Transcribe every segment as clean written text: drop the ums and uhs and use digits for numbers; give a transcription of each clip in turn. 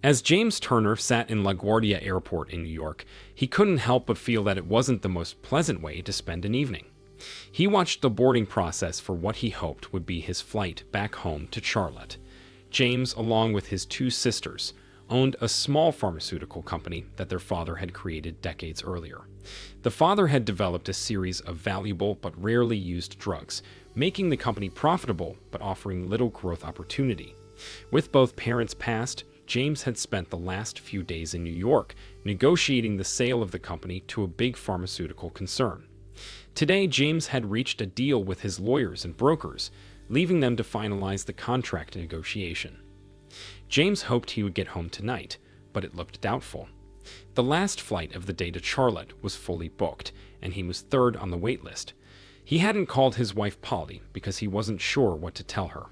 As James Turner sat in LaGuardia Airport in New York, he couldn't help but feel that it wasn't the most pleasant way to spend an evening. He watched the boarding process for what he hoped would be his flight back home to Charlotte. James, along with his two sisters, owned a small pharmaceutical company that their father had created decades earlier. The father had developed a series of valuable but rarely used drugs, making the company profitable but offering little growth opportunity. With both parents passed, James had spent the last few days in New York negotiating the sale of the company to a big pharmaceutical concern. Today, James had reached a deal with his lawyers and brokers, leaving them to finalize the contract negotiation. James hoped he would get home tonight, but it looked doubtful. The last flight of the day to Charlotte was fully booked, and he was third on the wait list. He hadn't called his wife Polly because he wasn't sure what to tell her.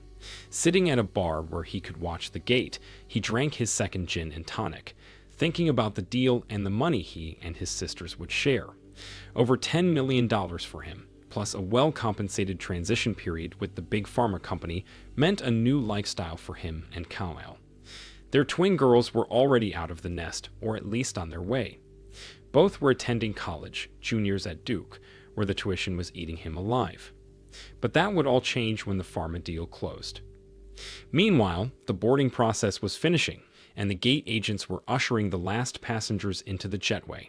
Sitting at a bar where he could watch the gate, he drank his second gin and tonic, thinking about the deal and the money he and his sisters would share. Over $10 million for him, plus a well-compensated transition period with the big pharma company, meant a new lifestyle for him and Kyle. Their twin girls were already out of the nest, or at least on their way. Both were attending college, juniors at Duke, where the tuition was eating him alive. But that would all change when the pharma deal closed. Meanwhile, the boarding process was finishing, and the gate agents were ushering the last passengers into the jetway.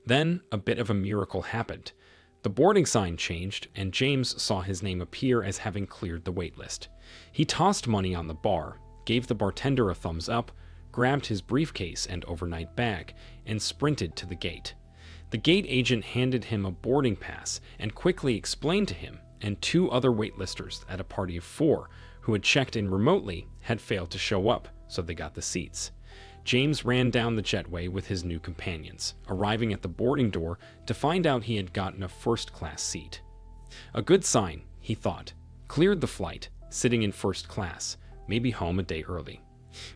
Then, a bit of a miracle happened. The boarding sign changed, and James saw his name appear as having cleared the waitlist. He tossed money on the bar, gave the bartender a thumbs up, grabbed his briefcase and overnight bag, and sprinted to the gate. The gate agent handed him a boarding pass and quickly explained to him and two other waitlisters at a party of 4 who had checked in remotely had failed to show up, so they got the seats. James ran down the jetway with his new companions, arriving at the boarding door to find out he had gotten a first-class seat. A good sign, he thought. Cleared the flight, sitting in first class, maybe home a day early.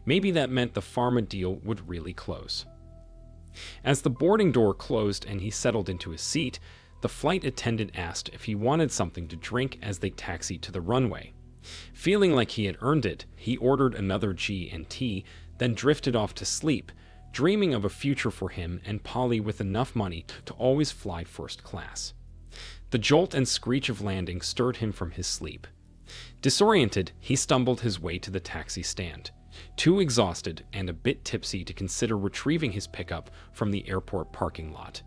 Maybe that meant the pharma deal would really close. As the boarding door closed and he settled into his seat, the flight attendant asked if he wanted something to drink as they taxied to the runway. Feeling like he had earned it, he ordered another G&T, then drifted off to sleep, dreaming of a future for him and Polly with enough money to always fly first class. The jolt and screech of landing stirred him from his sleep. Disoriented, he stumbled his way to the taxi stand, too exhausted and a bit tipsy to consider retrieving his pickup from the airport parking lot.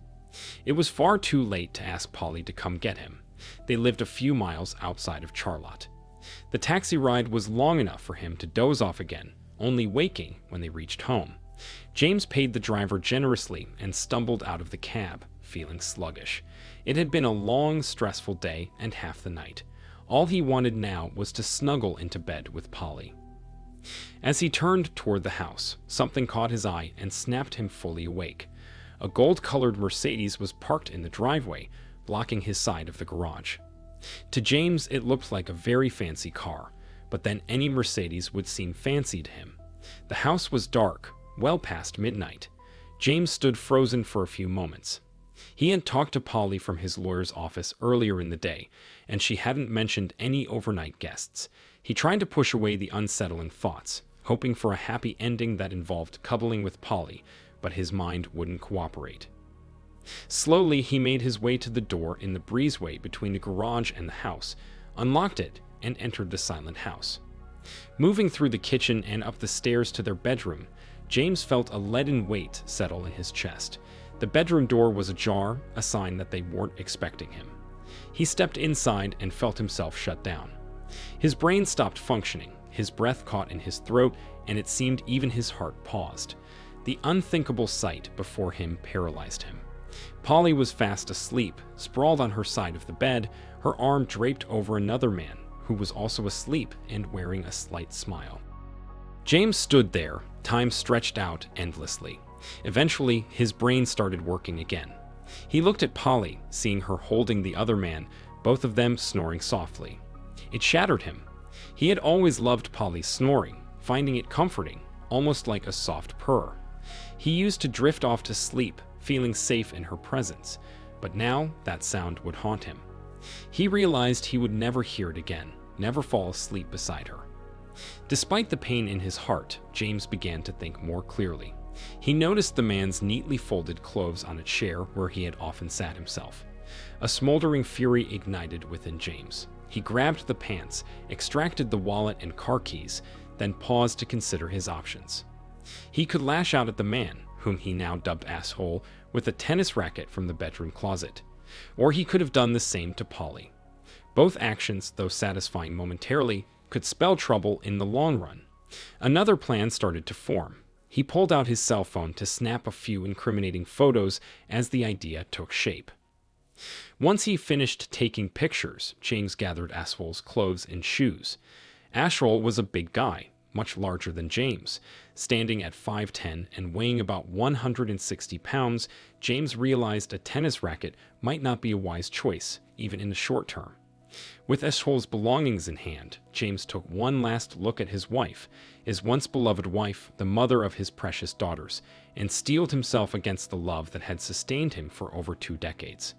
It was far too late to ask Polly to come get him. They lived a few miles outside of Charlotte. The taxi ride was long enough for him to doze off again, only waking when they reached home. James paid the driver generously and stumbled out of the cab, feeling sluggish. It had been a long, stressful day and half the night. All he wanted now was to snuggle into bed with Polly. As he turned toward the house, something caught his eye and snapped him fully awake. A gold-colored Mercedes was parked in the driveway, blocking his side of the garage. To James, it looked like a very fancy car, but then any Mercedes would seem fancy to him. The house was dark, well past midnight. James stood frozen for a few moments. He had talked to Polly from his lawyer's office earlier in the day, and she hadn't mentioned any overnight guests. He tried to push away the unsettling thoughts, hoping for a happy ending that involved cuddling with Polly, but his mind wouldn't cooperate. Slowly, he made his way to the door in the breezeway between the garage and the house, unlocked it, and entered the silent house. Moving through the kitchen and up the stairs to their bedroom, James felt a leaden weight settle in his chest. The bedroom door was ajar, a sign that they weren't expecting him. He stepped inside and felt himself shut down. His brain stopped functioning, his breath caught in his throat, and it seemed even his heart paused. The unthinkable sight before him paralyzed him. Polly was fast asleep, sprawled on her side of the bed, her arm draped over another man, who was also asleep and wearing a slight smile. James stood there, time stretched out endlessly. Eventually, his brain started working again. He looked at Polly, seeing her holding the other man, both of them snoring softly. It shattered him. He had always loved Polly's snoring, finding it comforting, almost like a soft purr. He used to drift off to sleep, feeling safe in her presence, but now that sound would haunt him. He realized he would never hear it again, never fall asleep beside her. Despite the pain in his heart, James began to think more clearly. He noticed the man's neatly folded clothes on a chair where he had often sat himself. A smoldering fury ignited within James. He grabbed the pants, extracted the wallet and car keys, then paused to consider his options. He could lash out at the man, whom he now dubbed asshole, with a tennis racket from the bedroom closet. Or he could have done the same to Polly. Both actions, though satisfying momentarily, could spell trouble in the long run. Another plan started to form. He pulled out his cell phone to snap a few incriminating photos as the idea took shape. Once he finished taking pictures, James gathered Ashwell's clothes and shoes. Ashwell was a big guy, much larger than James. Standing at 5'10" and weighing about 160 pounds, James realized a tennis racket might not be a wise choice, even in the short term. With Ashwell's belongings in hand, James took one last look at his wife, his once beloved wife, the mother of his precious daughters, and steeled himself against the love that had sustained him for over 2 decades.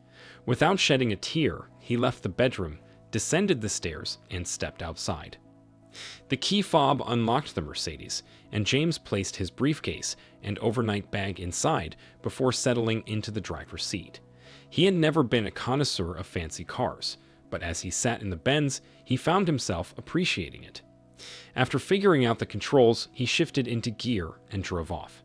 Without shedding a tear, he left the bedroom, descended the stairs, and stepped outside. The key fob unlocked the Mercedes, and James placed his briefcase and overnight bag inside before settling into the driver's seat. He had never been a connoisseur of fancy cars, but as he sat in the Benz, he found himself appreciating it. After figuring out the controls, he shifted into gear and drove off.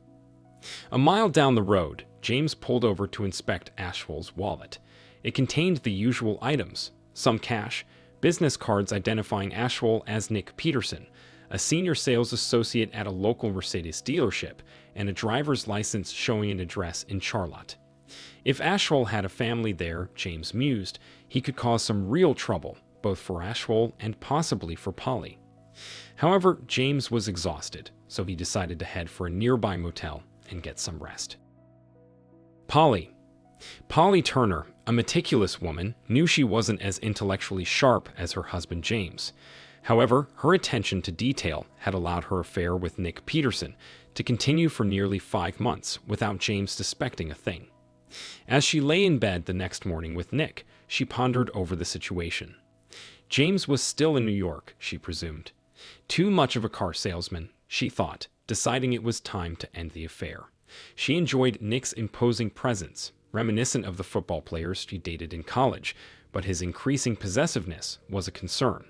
A mile down the road, James pulled over to inspect Ashwell's wallet. It contained the usual items, some cash, business cards identifying Ashwell as Nick Peterson, a senior sales associate at a local Mercedes dealership, and a driver's license showing an address in Charlotte. If Ashwell had a family there, James mused, he could cause some real trouble, both for Ashwell and possibly for Polly. However, James was exhausted, so he decided to head for a nearby motel and get some rest. Polly Turner, a meticulous woman, knew she wasn't as intellectually sharp as her husband James. However, her attention to detail had allowed her affair with Nick Peterson to continue for nearly 5 months without James suspecting a thing. As she lay in bed the next morning with Nick, she pondered over the situation. James was still in New York, she presumed. Too much of a car salesman, she thought, deciding it was time to end the affair. She enjoyed Nick's imposing presence, reminiscent of the football players she dated in college, but his increasing possessiveness was a concern.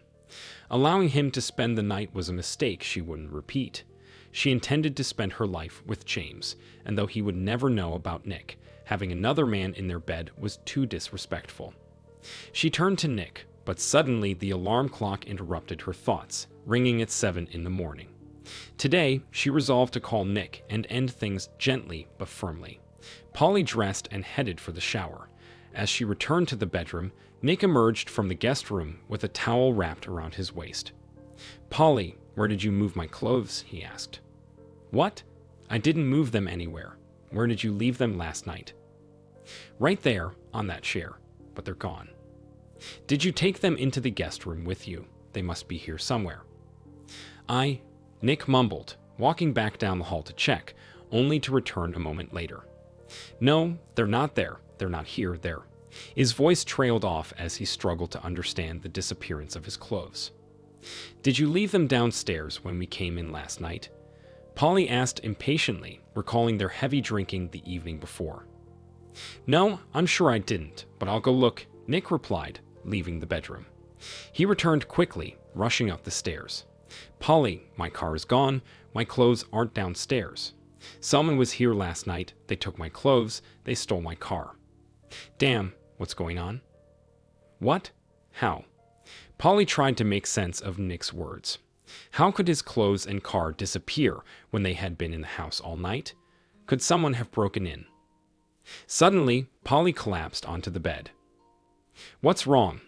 Allowing him to spend the night was a mistake she wouldn't repeat. She intended to spend her life with James, and though he would never know about Nick, having another man in their bed was too disrespectful. She turned to Nick, but suddenly the alarm clock interrupted her thoughts, ringing at 7 in the morning. Today, she resolved to call Nick and end things gently but firmly. Polly dressed and headed for the shower. As she returned to the bedroom, Nick emerged from the guest room with a towel wrapped around his waist. "Polly, where did you move my clothes?" he asked. "What? I didn't move them anywhere. Where did you leave them last night?" "Right there, on that chair, but they're gone." "Did you take them into the guest room with you? They must be here somewhere." Nick mumbled, walking back down the hall to check, only to return a moment later. "No, they're not there. They're not here, there." His voice trailed off as he struggled to understand the disappearance of his clothes. "Did you leave them downstairs when we came in last night?" Polly asked impatiently, recalling their heavy drinking the evening before. "No, I'm sure I didn't, but I'll go look," Nick replied, leaving the bedroom. He returned quickly, rushing up the stairs. "Polly, my car is gone. My clothes aren't downstairs. Someone was here last night. They took my clothes. They stole my car." "Damn, what's going on?" "What? How?" Polly tried to make sense of Nick's words. How could his clothes and car disappear when they had been in the house all night? Could someone have broken in? Suddenly, Polly collapsed onto the bed. "What's wrong?"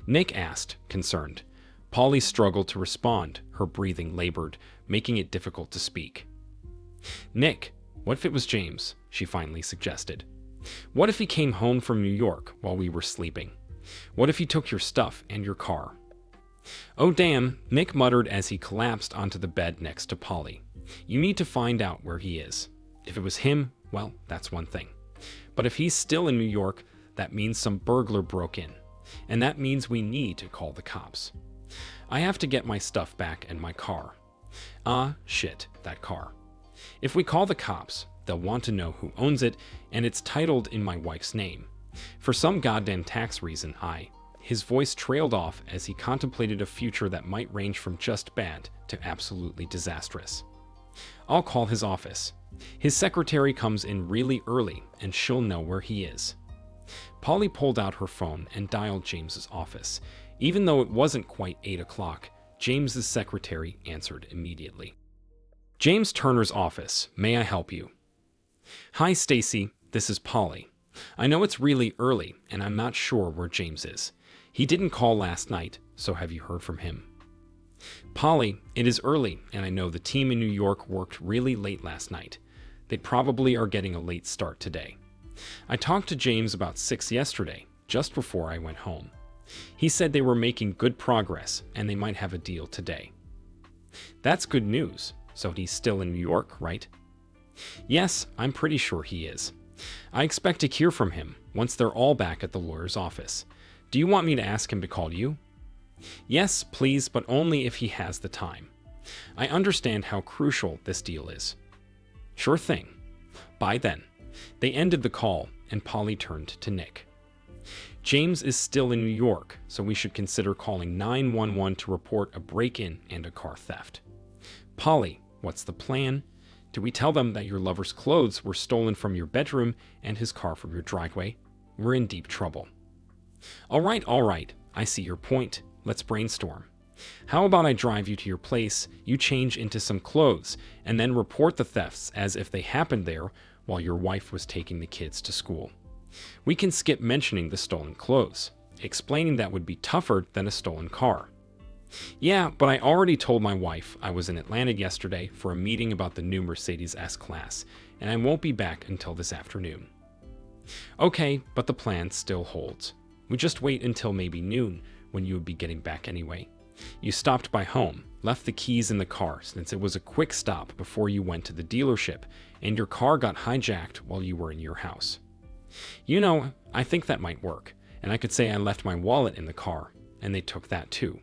Nick asked, concerned. Polly struggled to respond, her breathing labored, making it difficult to speak. "Nick, what if it was James?" she finally suggested. "What if he came home from New York while we were sleeping? What if he took your stuff and your car?" "Oh damn," Nick muttered as he collapsed onto the bed next to Polly. "You need to find out where he is. If it was him, well, that's one thing. But if he's still in New York, that means some burglar broke in. And that means we need to call the cops." I have to get my stuff back and my car. Ah, shit, that car. If we call the cops, they'll want to know who owns it, and it's titled in my wife's name. For some goddamn tax reason, His voice trailed off as he contemplated a future that might range from just bad to absolutely disastrous. I'll call his office. His secretary comes in really early, and she'll know where he is. Polly pulled out her phone and dialed James's office. Even though it wasn't quite 8 o'clock, James's secretary answered immediately. James Turner's office. May I help you? Hi, Stacy. This is Polly. I know it's really early, and I'm not sure where James is. He didn't call last night, so have you heard from him? Polly, it is early, and I know the team in New York worked really late last night. They probably are getting a late start today. I talked to James about 6 yesterday, just before I went home. He said they were making good progress, and they might have a deal today. That's good news. So he's still in New York, right? Yes, I'm pretty sure he is. I expect to hear from him once they're all back at the lawyer's office. Do you want me to ask him to call you? Yes, please, but only if he has the time. I understand how crucial this deal is. Sure thing. Bye then. They ended the call, and Polly turned to Nick. James is still in New York, so we should consider calling 911 to report a break-in and a car theft. Polly, what's the plan? Do we tell them that your lover's clothes were stolen from your bedroom and his car from your driveway? We're in deep trouble. All right, I see your point. Let's brainstorm. How about I drive you to your place, you change into some clothes, and then report the thefts as if they happened there while your wife was taking the kids to school. We can skip mentioning the stolen clothes, explaining that would be tougher than a stolen car. Yeah, but I already told my wife I was in Atlanta yesterday for a meeting about the new Mercedes S-Class, and I won't be back until this afternoon. Okay, but the plan still holds. We just wait until maybe noon, when you would be getting back anyway. You stopped by home, left the keys in the car since it was a quick stop before you went to the dealership, and your car got hijacked while you were in your house. You know, I think that might work, and I could say I left my wallet in the car, and they took that too.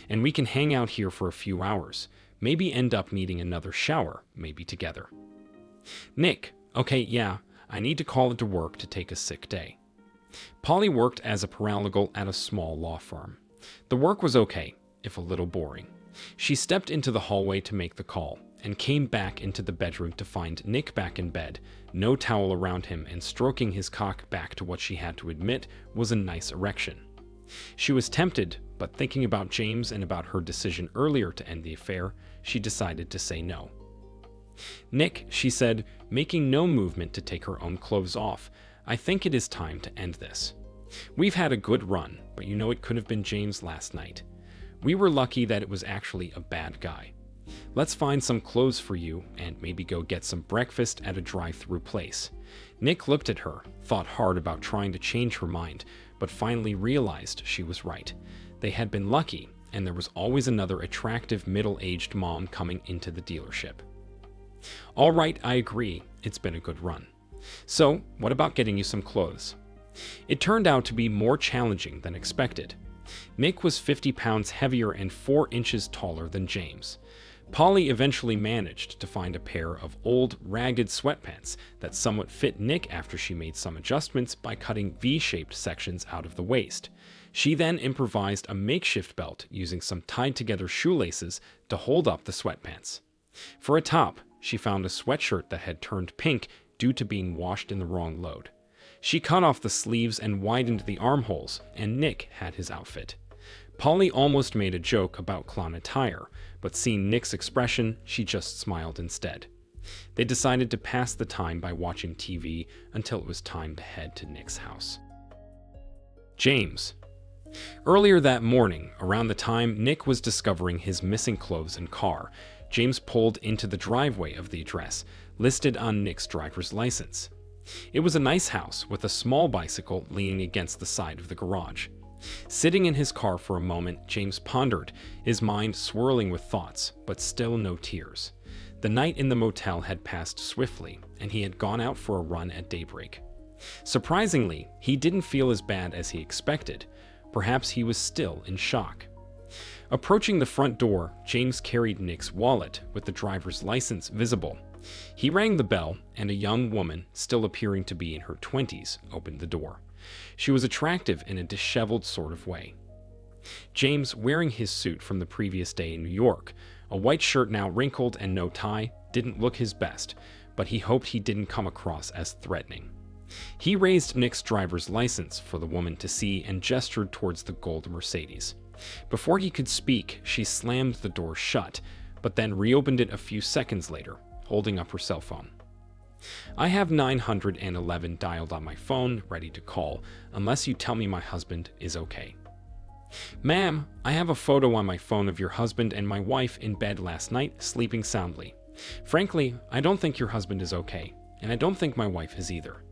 And we can hang out here for a few hours, maybe end up needing another shower, maybe together. Nick, okay, yeah, I need to call into work to take a sick day. Polly worked as a paralegal at a small law firm. The work was okay, if a little boring. She stepped into the hallway to make the call, and came back into the bedroom to find Nick back in bed, no towel around him, and stroking his cock back to what she had to admit was a nice erection. She was tempted, but thinking about James and about her decision earlier to end the affair, she decided to say no. Nick, she said, making no movement to take her own clothes off, I think it is time to end this. We've had a good run, but you know it could have been James last night. We were lucky that it was actually a bad guy. Let's find some clothes for you and maybe go get some breakfast at a drive-through place. Nick looked at her, thought hard about trying to change her mind, but finally realized she was right. They had been lucky, and there was always another attractive middle-aged mom coming into the dealership. All right, I agree. It's been a good run. So, what about getting you some clothes? It turned out to be more challenging than expected. Nick was 50 pounds heavier and 4 inches taller than James. Polly eventually managed to find a pair of old, ragged sweatpants that somewhat fit Nick after she made some adjustments by cutting V-shaped sections out of the waist. She then improvised a makeshift belt using some tied-together shoelaces to hold up the sweatpants. For a top, she found a sweatshirt that had turned pink due to being washed in the wrong load. She cut off the sleeves and widened the armholes, and Nick had his outfit. Polly almost made a joke about clown attire, but seeing Nick's expression, she just smiled instead. They decided to pass the time by watching TV until it was time to head to Nick's house. James. Earlier that morning, around the time Nick was discovering his missing clothes and car, James pulled into the driveway of the address listed on Nick's driver's license. It was a nice house with a small bicycle leaning against the side of the garage. Sitting in his car for a moment, James pondered, his mind swirling with thoughts, but still no tears. The night in the motel had passed swiftly, and he had gone out for a run at daybreak. Surprisingly, he didn't feel as bad as he expected. Perhaps he was still in shock. Approaching the front door, James carried Nick's wallet with the driver's license visible. He rang the bell, and a young woman, still appearing to be in her 20s, opened the door. She was attractive in a disheveled sort of way. James, wearing his suit from the previous day in New York, a white shirt now wrinkled and no tie, didn't look his best, but he hoped he didn't come across as threatening. He raised Nick's driver's license for the woman to see and gestured towards the gold Mercedes. Before he could speak, she slammed the door shut, but then reopened it a few seconds later, holding up her cell phone. I have 911 dialed on my phone, ready to call, unless you tell me my husband is okay. Ma'am, I have a photo on my phone of your husband and my wife in bed last night, sleeping soundly. Frankly, I don't think your husband is okay, and I don't think my wife is either.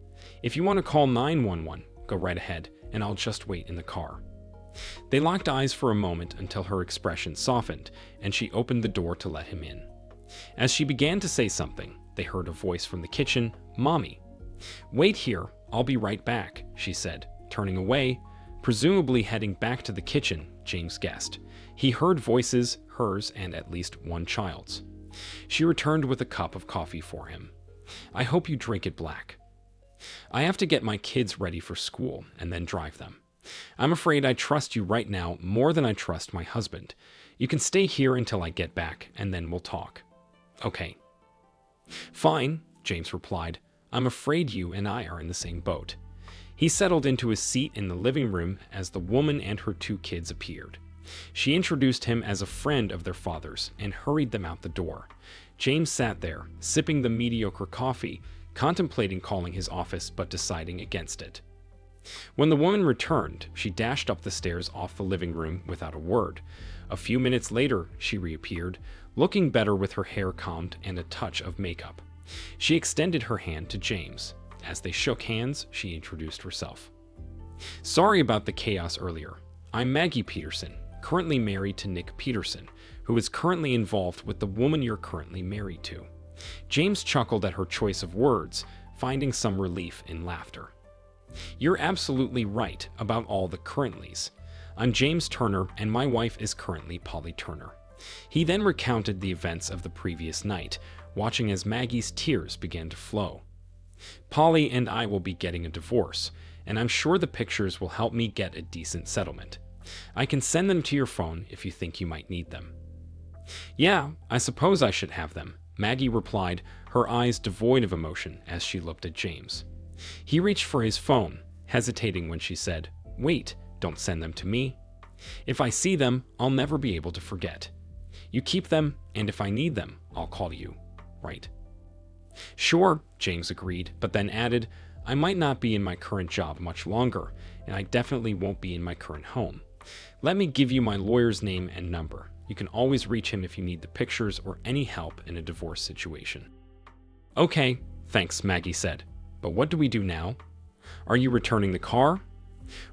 If you want to call 911, go right ahead, and I'll just wait in the car. They locked eyes for a moment until her expression softened, and she opened the door to let him in. As she began to say something, they heard a voice from the kitchen, "Mommy." "Wait here, I'll be right back," she said, turning away, presumably heading back to the kitchen, James guessed. He heard voices, hers and at least one child's. She returned with a cup of coffee for him. "I hope you drink it black. I have to get my kids ready for school and then drive them. I'm afraid I trust you right now more than I trust my husband. You can stay here until I get back, and then we'll talk." "Okay." "Fine," James replied. "I'm afraid you and I are in the same boat." He settled into his seat in the living room as the woman and her 2 kids appeared. She introduced him as a friend of their father's and hurried them out the door. James sat there, sipping the mediocre coffee, contemplating calling his office but deciding against it. When the woman returned, she dashed up the stairs off the living room without a word. A few minutes later, she reappeared, looking better with her hair combed and a touch of makeup. She extended her hand to James. As they shook hands, she introduced herself. "Sorry about the chaos earlier. I'm Maggie Peterson, currently married to Nick Peterson, who is currently involved with the woman you're currently married to." James chuckled at her choice of words, finding some relief in laughter. "You're absolutely right about all the currentlys. I'm James Turner, and my wife is currently Polly Turner." He then recounted the events of the previous night, watching as Maggie's tears began to flow. "Polly and I will be getting a divorce, and I'm sure the pictures will help me get a decent settlement. I can send them to your phone if you think you might need them." "Yeah, I suppose I should have them," Maggie replied, her eyes devoid of emotion as she looked at James. He reached for his phone, hesitating when she said, "Wait, don't send them to me. If I see them, I'll never be able to forget. You keep them, and if I need them, I'll call you, right?" "Sure," James agreed, but then added, "I might not be in my current job much longer, and I definitely won't be in my current home. Let me give you my lawyer's name and number. You can always reach him if you need the pictures or any help in a divorce situation." "Okay, thanks," Maggie said. "But what do we do now? Are you returning the car?"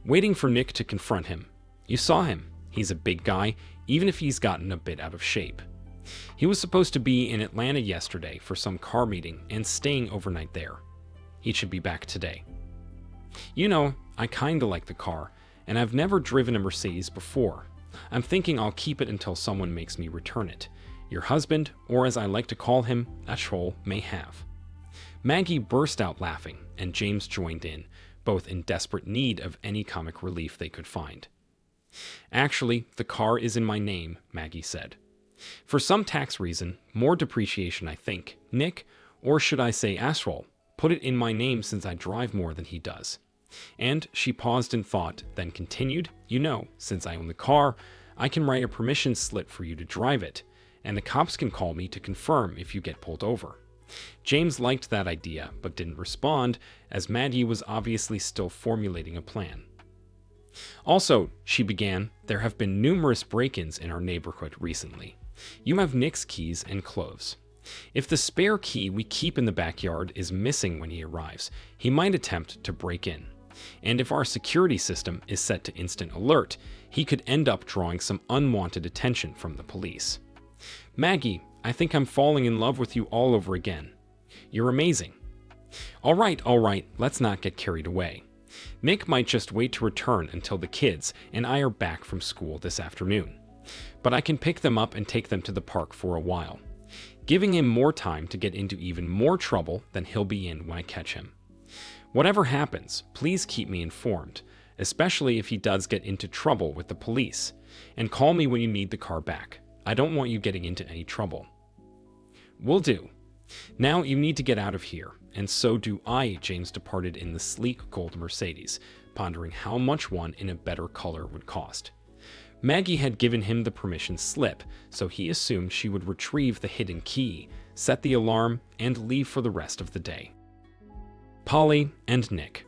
"Waiting for Nick to confront him. You saw him. He's a big guy, even if he's gotten a bit out of shape. He was supposed to be in Atlanta yesterday for some car meeting and staying overnight there. He should be back today. You know, I kinda like the car, and I've never driven a Mercedes before. I'm thinking I'll keep it until someone makes me return it. Your husband, or as I like to call him, a troll, may have." Maggie burst out laughing, and James joined in, both in desperate need of any comic relief they could find. "Actually, the car is in my name," Maggie said. "For some tax reason, more depreciation I think, Nick, or should I say Asshole, put it in my name since I drive more than he does." And she paused in thought, then continued, "You know, since I own the car, I can write a permission slip for you to drive it, and the cops can call me to confirm if you get pulled over." James liked that idea, but didn't respond, as Maggie was obviously still formulating a plan. "Also," she began, "there have been numerous break-ins in our neighborhood recently. You have Nick's keys and clothes. If the spare key we keep in the backyard is missing when he arrives, he might attempt to break in. And if our security system is set to instant alert, he could end up drawing some unwanted attention from the police. Maggie, I think I'm falling in love with you all over again. You're amazing. All right, let's not get carried away. Nick might just wait to return until the kids and I are back from school this afternoon. but I can pick them up and take them to the park for a while, giving him more time to get into even more trouble than he'll be in when I catch him. Whatever happens, please keep me informed, especially if he does get into trouble with the police, and call me when you need the car back. I don't want you getting into any trouble." "Will do. Now you need to get out of here, and so do I." James departed in the sleek gold Mercedes, pondering how much one in a better color would cost. Maggie had given him the permission slip, so he assumed she would retrieve the hidden key, set the alarm, and leave for the rest of the day. Polly and Nick.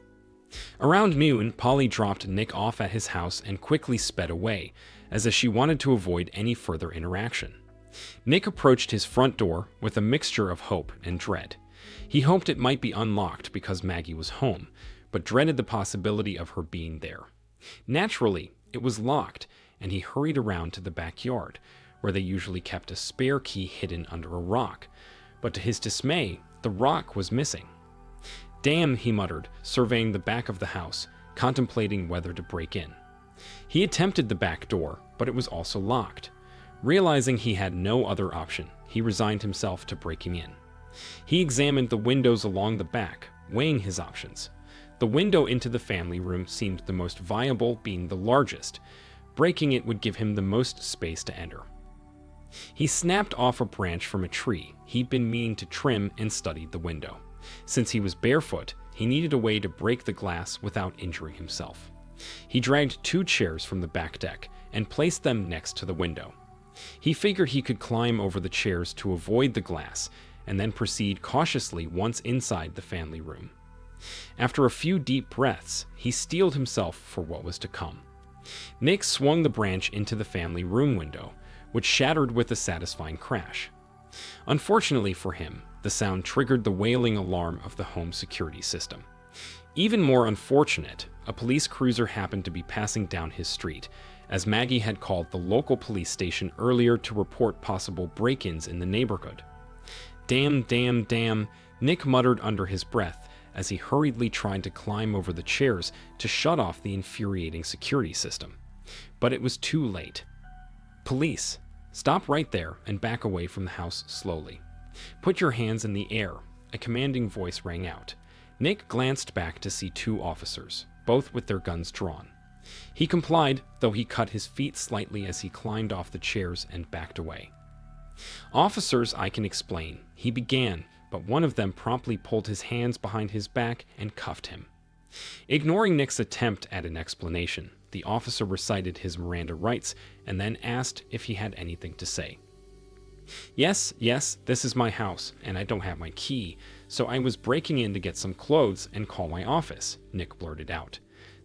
Around noon, Polly dropped Nick off at his house and quickly sped away, as if she wanted to avoid any further interaction. Nick approached his front door with a mixture of hope and dread. He hoped it might be unlocked because Maggie was home, but dreaded the possibility of her being there. Naturally, it was locked, and he hurried around to the backyard, where they usually kept a spare key hidden under a rock. But to his dismay, the rock was missing. "Damn," he muttered, surveying the back of the house, contemplating whether to break in. He attempted the back door, but it was also locked. Realizing he had no other option, he resigned himself to breaking in. He examined the windows along the back, weighing his options. The window into the family room seemed the most viable, being the largest. Breaking it would give him the most space to enter. He snapped off a branch from a tree he'd been meaning to trim and studied the window. Since he was barefoot, he needed a way to break the glass without injuring himself. He dragged 2 chairs from the back deck and placed them next to the window. He figured he could climb over the chairs to avoid the glass, and then proceed cautiously once inside the family room. After a few deep breaths, he steeled himself for what was to come. Nick swung the branch into the family room window, which shattered with a satisfying crash. Unfortunately for him, the sound triggered the wailing alarm of the home security system. Even more unfortunate, a police cruiser happened to be passing down his street, as Maggie had called the local police station earlier to report possible break-ins in the neighborhood. "Damn, damn, damn," Nick muttered under his breath as he hurriedly tried to climb over the chairs to shut off the infuriating security system. But it was too late. "Police, stop right there and back away from the house slowly. Put your hands in the air," a commanding voice rang out. Nick glanced back to see 2 officers, both with their guns drawn. He complied, though he cut his feet slightly as he climbed off the chairs and backed away. "Officers, I can explain," he began, but one of them promptly pulled his hands behind his back and cuffed him. Ignoring Nick's attempt at an explanation, the officer recited his Miranda rights and then asked if he had anything to say. Yes, this is my house, and I don't have my key, so I was breaking in to get some clothes and call my office," Nick blurted out.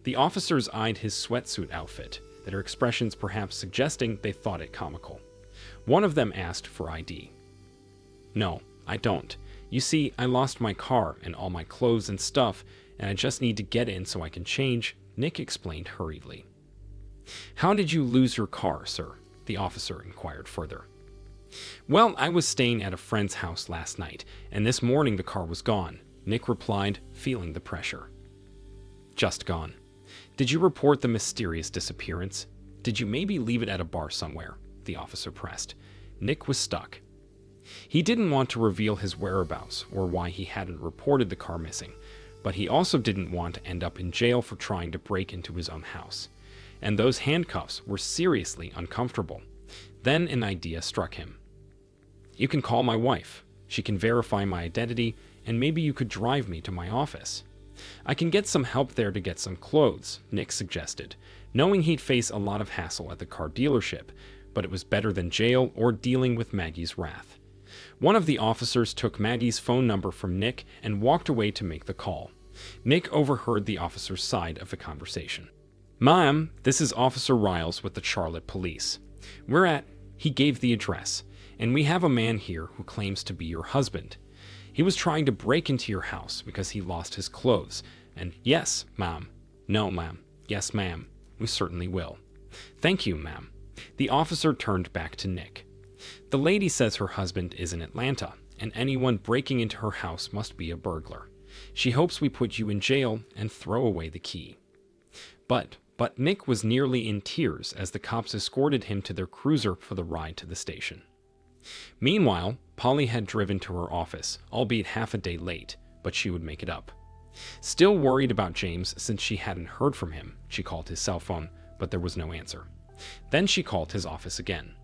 The officers eyed his sweatsuit outfit, their expressions perhaps suggesting they thought it comical. One of them asked for ID. "No, I don't. You see, I lost my car and all my clothes and stuff, and I just need to get in so I can change," Nick explained hurriedly. "How did you lose your car, sir?" the officer inquired further. "Well, I was staying at a friend's house last night, and this morning the car was gone," Nick replied, feeling the pressure. "Just gone. Did you report the mysterious disappearance? Did you maybe leave it at a bar somewhere?" the officer pressed. Nick was stuck. He didn't want to reveal his whereabouts or why he hadn't reported the car missing, but he also didn't want to end up in jail for trying to break into his own house. And those handcuffs were seriously uncomfortable. Then an idea struck him. "You can call my wife. She can verify my identity, and maybe you could drive me to my office." "I can get some help there to get some clothes," Nick suggested, knowing he'd face a lot of hassle at the car dealership, but it was better than jail or dealing with Maggie's wrath. One of the officers took Maggie's phone number from Nick and walked away to make the call. Nick overheard the officer's side of the conversation. "Ma'am, this is Officer Riles with the Charlotte Police. We're at," he gave the address, "and we have a man here who claims to be your husband. He was trying to break into your house because he lost his clothes. And yes, ma'am. No, ma'am. Yes, ma'am. We certainly will." "Thank you, ma'am." The officer turned back to Nick. "The lady says her husband is in Atlanta, and anyone breaking into her house must be a burglar. She hopes we put you in jail and throw away the key." But, but Nick was nearly in tears as the cops escorted him to their cruiser for the ride to the station. Meanwhile, Polly had driven to her office, albeit half a day late, but she would make it up. Still worried about James since she hadn't heard from him, she called his cell phone, but there was no answer. Then she called his office again.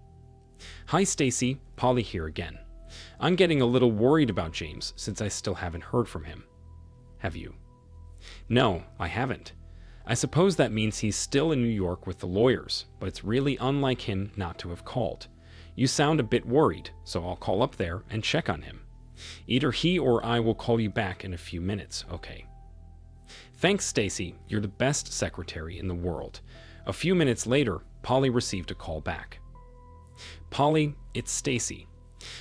"Hi Stacy, Polly here again. I'm getting a little worried about James since I still haven't heard from him." "Have you?" "No, I haven't. I suppose that means he's still in New York with the lawyers, but it's really unlike him not to have called. You sound a bit worried, so I'll call up there and check on him. Either he or I will call you back in a few minutes, okay?" "Thanks, Stacy. You're the best secretary in the world." A few minutes later, Polly received a call back. "Polly, it's Stacy.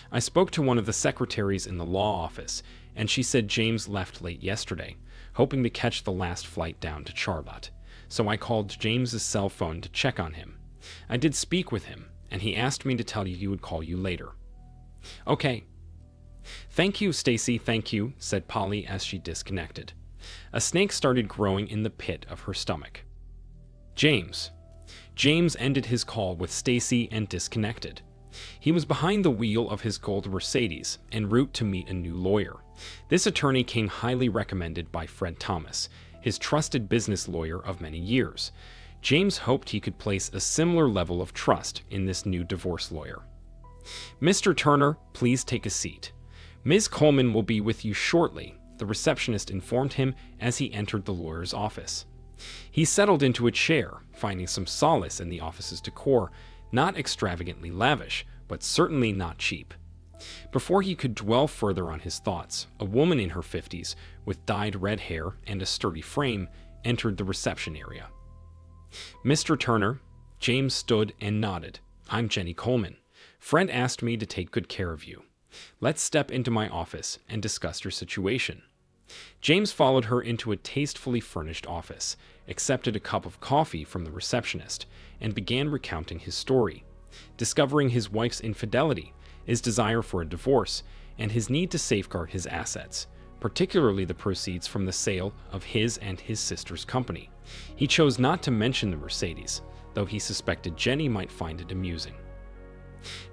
I spoke to one of the secretaries in the law office, and she said James left late yesterday, hoping to catch the last flight down to Charlotte. So I called James's cell phone to check on him. I did speak with him, and he asked me to tell you he would call you later." "Okay." "Thank you, Stacy, thank you," said Polly as she disconnected. A snake started growing in the pit of her stomach. James ended his call with Stacy and disconnected. He was behind the wheel of his gold Mercedes en route to meet a new lawyer. This attorney came highly recommended by Fred Thomas, his trusted business lawyer of many years. James hoped he could place a similar level of trust in this new divorce lawyer. "Mr. Turner, please take a seat. Ms. Coleman will be with you shortly," the receptionist informed him as he entered the lawyer's office. He settled into a chair, finding some solace in the office's decor, not extravagantly lavish, but certainly not cheap. Before he could dwell further on his thoughts, a woman in her 50s, with dyed red hair and a sturdy frame, entered the reception area. "Mr. Turner," James stood and nodded. "I'm Jenny Coleman. Fred asked me to take good care of you. Let's step into my office and discuss your situation." James followed her into a tastefully furnished office, accepted a cup of coffee from the receptionist, and began recounting his story, discovering his wife's infidelity, his desire for a divorce, and his need to safeguard his assets, particularly the proceeds from the sale of his and his sister's company. He chose not to mention the Mercedes, though he suspected Jenny might find it amusing.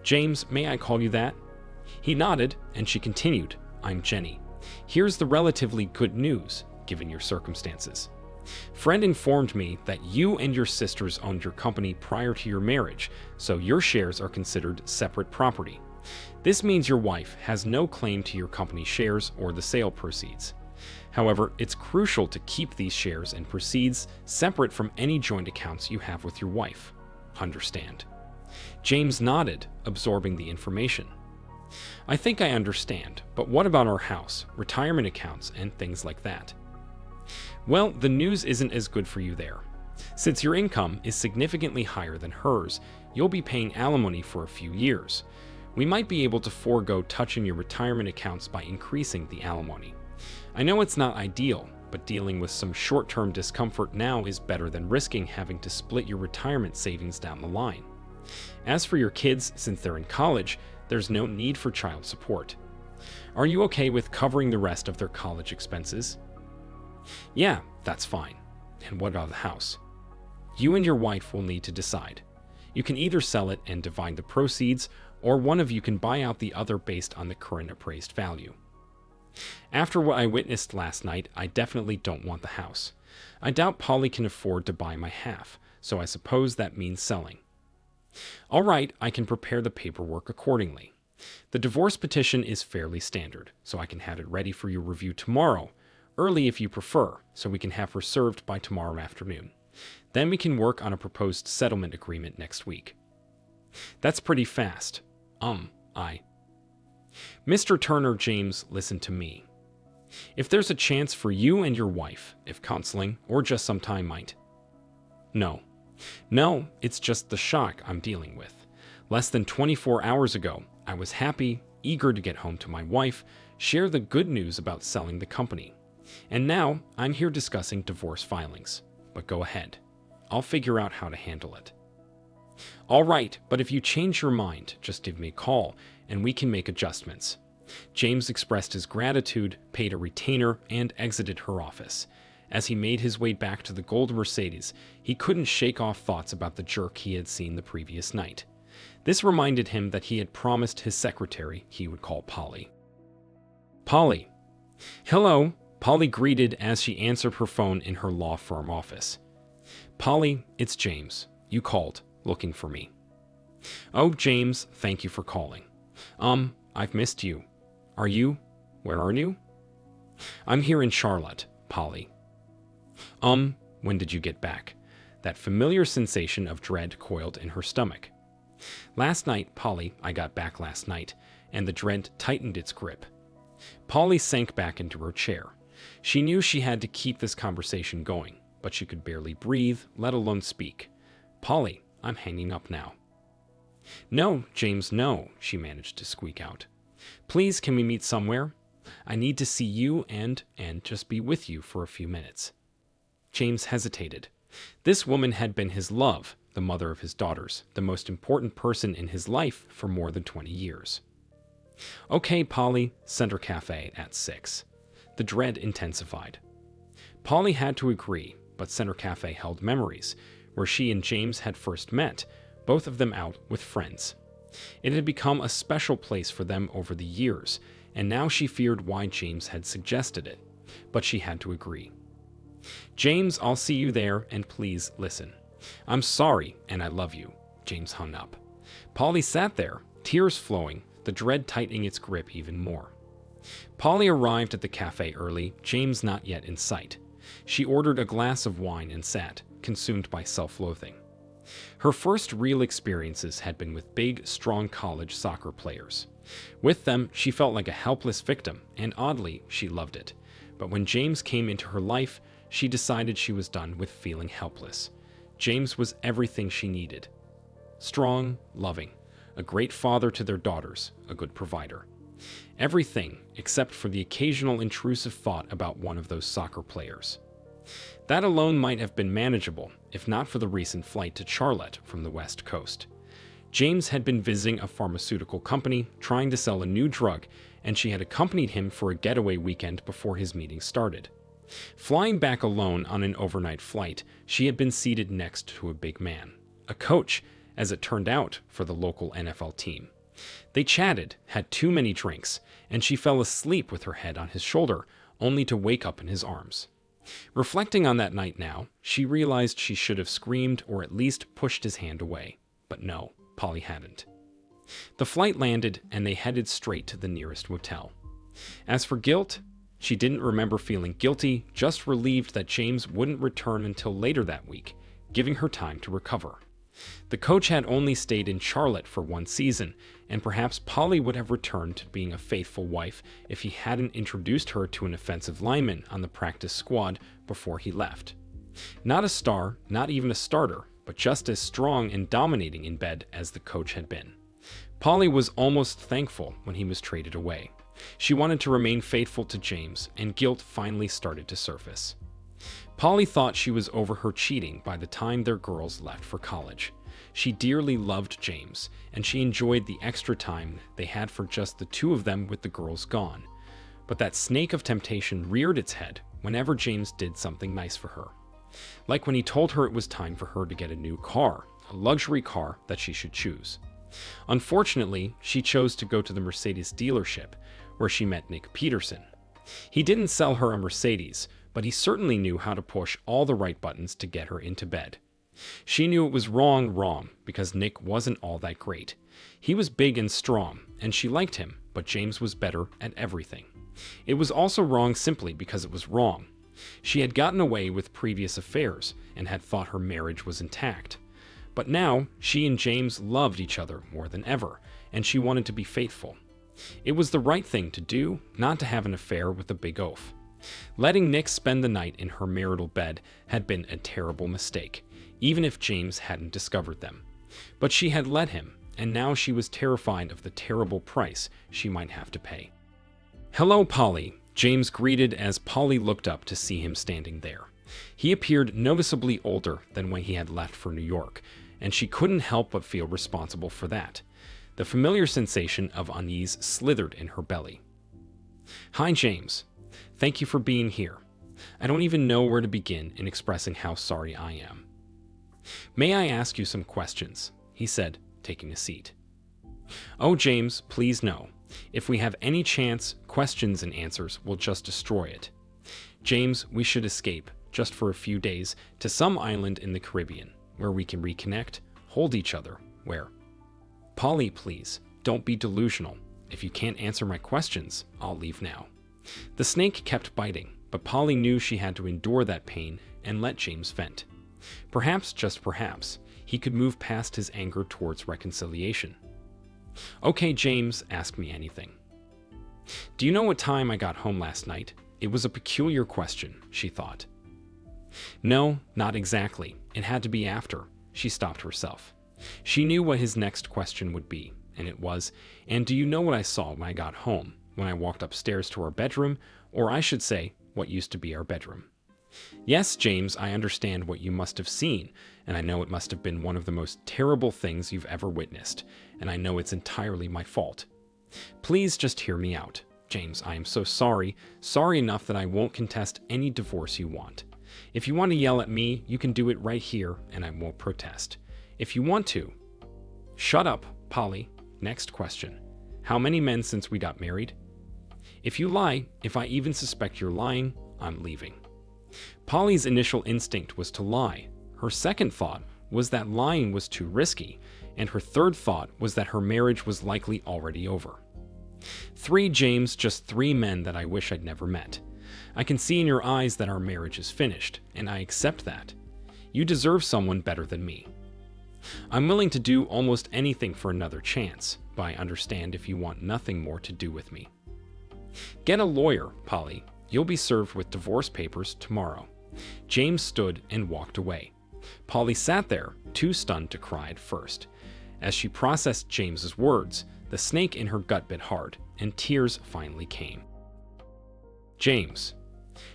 "James, may I call you that?" He nodded, and she continued, "I'm Jenny. Here's the relatively good news, given your circumstances. Fred informed me that you and your sisters owned your company prior to your marriage, so your shares are considered separate property. This means your wife has no claim to your company shares or the sale proceeds. However, it's crucial to keep these shares and proceeds separate from any joint accounts you have with your wife. Understand?" James nodded, absorbing the information. "I think I understand, but what about our house, retirement accounts, and things like that?" "Well, the news isn't as good for you there. Since your income is significantly higher than hers, you'll be paying alimony for a few years. We might be able to forego touching your retirement accounts by increasing the alimony. I know it's not ideal, but dealing with some short-term discomfort now is better than risking having to split your retirement savings down the line. As for your kids, since they're in college, there's no need for child support. Are you okay with covering the rest of their college expenses?" "Yeah, that's fine. And what about the house?" "You and your wife will need to decide. You can either sell it and divide the proceeds, or one of you can buy out the other based on the current appraised value." "After what I witnessed last night, I definitely don't want the house. I doubt Polly can afford to buy my half, so I suppose that means selling." "All right, I can prepare the paperwork accordingly. The divorce petition is fairly standard, so I can have it ready for your review tomorrow, early if you prefer, so we can have her served by tomorrow afternoon. Then we can work on a proposed settlement agreement next week." "That's pretty fast. Mr. Turner, James, listen to me. If there's a chance for you and your wife, if counseling or just some time might..." No, it's just the shock I'm dealing with. Less than 24 hours ago, I was happy, eager to get home to my wife, share the good news about selling the company. And now, I'm here discussing divorce filings. But go ahead. I'll figure out how to handle it." "All right, but if you change your mind, just give me a call, and we can make adjustments." James expressed his gratitude, paid a retainer, and exited her office. As he made his way back to the gold Mercedes, he couldn't shake off thoughts about the jerk he had seen the previous night. This reminded him that he had promised his secretary he would call Polly. Polly. Hello, Polly greeted as she answered her phone in her law firm office. Polly, it's James. You called, looking for me. Oh, James, thank you for calling. I've missed you. Where are you? I'm here in Charlotte, Polly. When did you get back? That familiar sensation of dread coiled in her stomach. Last night, Polly, I got back last night, and the dread tightened its grip. Polly sank back into her chair. She knew she had to keep this conversation going, but she could barely breathe, let alone speak. Polly, I'm hanging up now. No, James, no, she managed to squeak out. Please, can we meet somewhere? I need to see you and just be with you for a few minutes. James hesitated. This woman had been his love, the mother of his daughters, the most important person in his life for more than 20 years. Okay, Polly, Center Cafe at 6. The dread intensified. Polly had to agree, but Center Cafe held memories, where she and James had first met, both of them out with friends. It had become a special place for them over the years, and now she feared why James had suggested it, but she had to agree. James, I'll see you there, and please listen. I'm sorry, and I love you. James hung up. Polly sat there, tears flowing, the dread tightening its grip even more. Polly arrived at the cafe early, James not yet in sight. She ordered a glass of wine and sat, consumed by self-loathing. Her first real experiences had been with big, strong college soccer players. With them, she felt like a helpless victim, and oddly, she loved it. But when James came into her life, she decided she was done with feeling helpless. James was everything she needed. Strong, loving, a great father to their daughters, a good provider. Everything except for the occasional intrusive thought about one of those soccer players. That alone might have been manageable, if not for the recent flight to Charlotte from the West Coast. James had been visiting a pharmaceutical company, trying to sell a new drug, and she had accompanied him for a getaway weekend before his meeting started. Flying back alone on an overnight flight, she had been seated next to a big man, a coach, as it turned out, for the local NFL team. They chatted, had too many drinks, and she fell asleep with her head on his shoulder, only to wake up in his arms. Reflecting on that night now, she realized she should have screamed or at least pushed his hand away. But no, Polly hadn't. The flight landed, and they headed straight to the nearest motel. As for guilt, she didn't remember feeling guilty, just relieved that James wouldn't return until later that week, giving her time to recover. The coach had only stayed in Charlotte for one season, and perhaps Polly would have returned to being a faithful wife if he hadn't introduced her to an offensive lineman on the practice squad before he left. Not a star, not even a starter, but just as strong and dominating in bed as the coach had been. Polly was almost thankful when he was traded away. She wanted to remain faithful to James, and guilt finally started to surface. Polly thought she was over her cheating by the time their girls left for college. She dearly loved James, and she enjoyed the extra time they had for just the two of them with the girls gone. But that snake of temptation reared its head whenever James did something nice for her. Like when he told her it was time for her to get a new car, a luxury car that she should choose. Unfortunately, she chose to go to the Mercedes dealership, where she met Nick Peterson. He didn't sell her a Mercedes, but he certainly knew how to push all the right buttons to get her into bed. She knew it was wrong, because Nick wasn't all that great. He was big and strong, and she liked him, but James was better at everything. It was also wrong simply because it was wrong. She had gotten away with previous affairs and had thought her marriage was intact. But now, she and James loved each other more than ever, and she wanted to be faithful. It was the right thing to do, not to have an affair with a big oaf. Letting Nick spend the night in her marital bed had been a terrible mistake, even if James hadn't discovered them. But she had let him, and now she was terrified of the terrible price she might have to pay. "Hello, Polly," James greeted as Polly looked up to see him standing there. He appeared noticeably older than when he had left for New York, and she couldn't help but feel responsible for that. The familiar sensation of unease slithered in her belly. "Hi, James. Thank you for being here. I don't even know where to begin in expressing how sorry I am. May I ask you some questions? He said, taking a seat. Oh, James, please no. If we have any chance, questions and answers will just destroy it. James, we should escape, just for a few days, to some island in the Caribbean, where we can reconnect, hold each other, where... Polly, please, don't be delusional. If you can't answer my questions, I'll leave now. The snake kept biting, but Polly knew she had to endure that pain and let James vent. Perhaps, just perhaps, he could move past his anger towards reconciliation. Okay, James, ask me anything. Do you know what time I got home last night? It was a peculiar question, she thought. No, not exactly. It had to be after. She stopped herself. She knew what his next question would be, and it was, and do you know what I saw when I got home, when I walked upstairs to our bedroom, or I should say, what used to be our bedroom? Yes, James, I understand what you must have seen, and I know it must have been one of the most terrible things you've ever witnessed, and I know it's entirely my fault. Please just hear me out. James, I am so sorry, sorry enough that I won't contest any divorce you want. If you want to yell at me, you can do it right here, and I won't protest. If you want to... Shut up, Polly. Next question. How many men since we got married? If you lie, if I even suspect you're lying, I'm leaving. Polly's initial instinct was to lie. Her second thought was that lying was too risky, and her third thought was that her marriage was likely already over. 3, James, just 3 men that I wish I'd never met. I can see in your eyes that our marriage is finished, and I accept that. You deserve someone better than me. I'm willing to do almost anything for another chance, but I understand if you want nothing more to do with me. Get a lawyer, Polly. You'll be served with divorce papers tomorrow. James stood and walked away. Polly sat there, too stunned to cry at first. As she processed James's words, the snake in her gut bit hard, and tears finally came. James.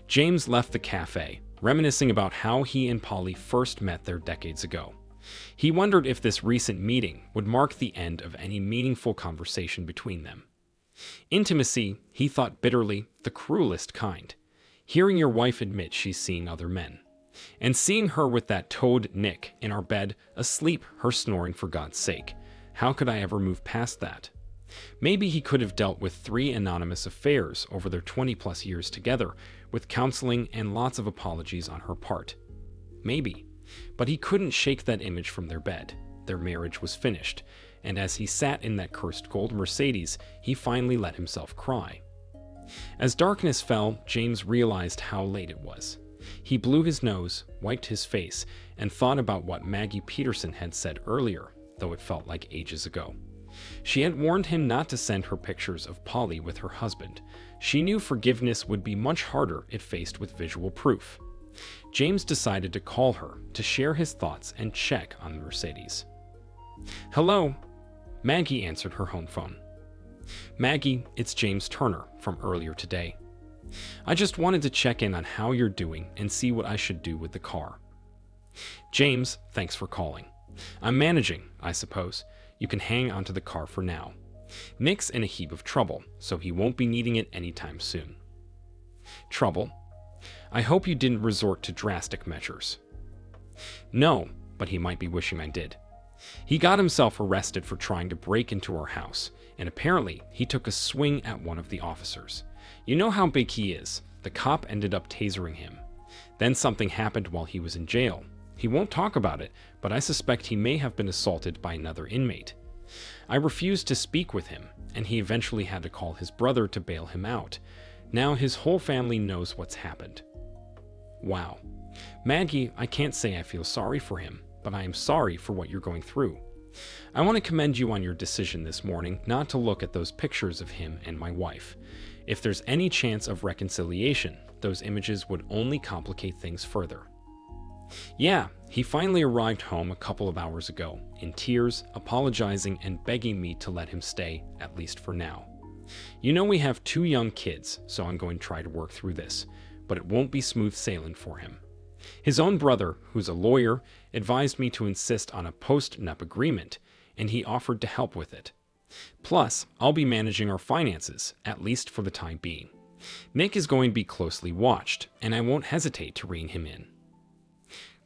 James left the cafe, reminiscing about how he and Polly first met there decades ago. He wondered if this recent meeting would mark the end of any meaningful conversation between them. Intimacy, he thought bitterly, the cruelest kind. Hearing your wife admit she's seeing other men. And seeing her with that toad Nick in our bed, asleep, her snoring for God's sake. How could I ever move past that? Maybe he could have dealt with 3 anonymous affairs over their 20-plus years together, with counseling and lots of apologies on her part. Maybe. But he couldn't shake that image from their bed. Their marriage was finished, and as he sat in that cursed gold Mercedes, he finally let himself cry. As darkness fell, James realized how late it was. He blew his nose, wiped his face, and thought about what Maggie Peterson had said earlier, though it felt like ages ago. She had warned him not to send her pictures of Polly with her husband. She knew forgiveness would be much harder if faced with visual proof. James decided to call her to share his thoughts and check on the Mercedes. Hello? Maggie answered her home phone. Maggie, it's James Turner from earlier today. I just wanted to check in on how you're doing and see what I should do with the car. James, thanks for calling. I'm managing, I suppose. You can hang onto the car for now. Nick's in a heap of trouble, so he won't be needing it anytime soon. Trouble? I hope you didn't resort to drastic measures. No, but he might be wishing I did. He got himself arrested for trying to break into our house, and apparently he took a swing at one of the officers. You know how big he is. The cop ended up tasering him. Then something happened while he was in jail. He won't talk about it, but I suspect he may have been assaulted by another inmate. I refused to speak with him, and he eventually had to call his brother to bail him out. Now his whole family knows what's happened. Wow. Maggie, I can't say I feel sorry for him, but I am sorry for what you're going through. I want to commend you on your decision this morning not to look at those pictures of him and my wife. If there's any chance of reconciliation, those images would only complicate things further. Yeah, he finally arrived home a couple of hours ago, in tears, apologizing and begging me to let him stay, at least for now. You know we have 2 young kids, so I'm going to try to work through this, but it won't be smooth sailing for him. His own brother, who's a lawyer, advised me to insist on a post-nup agreement, and he offered to help with it. Plus, I'll be managing our finances, at least for the time being. Nick is going to be closely watched, and I won't hesitate to rein him in.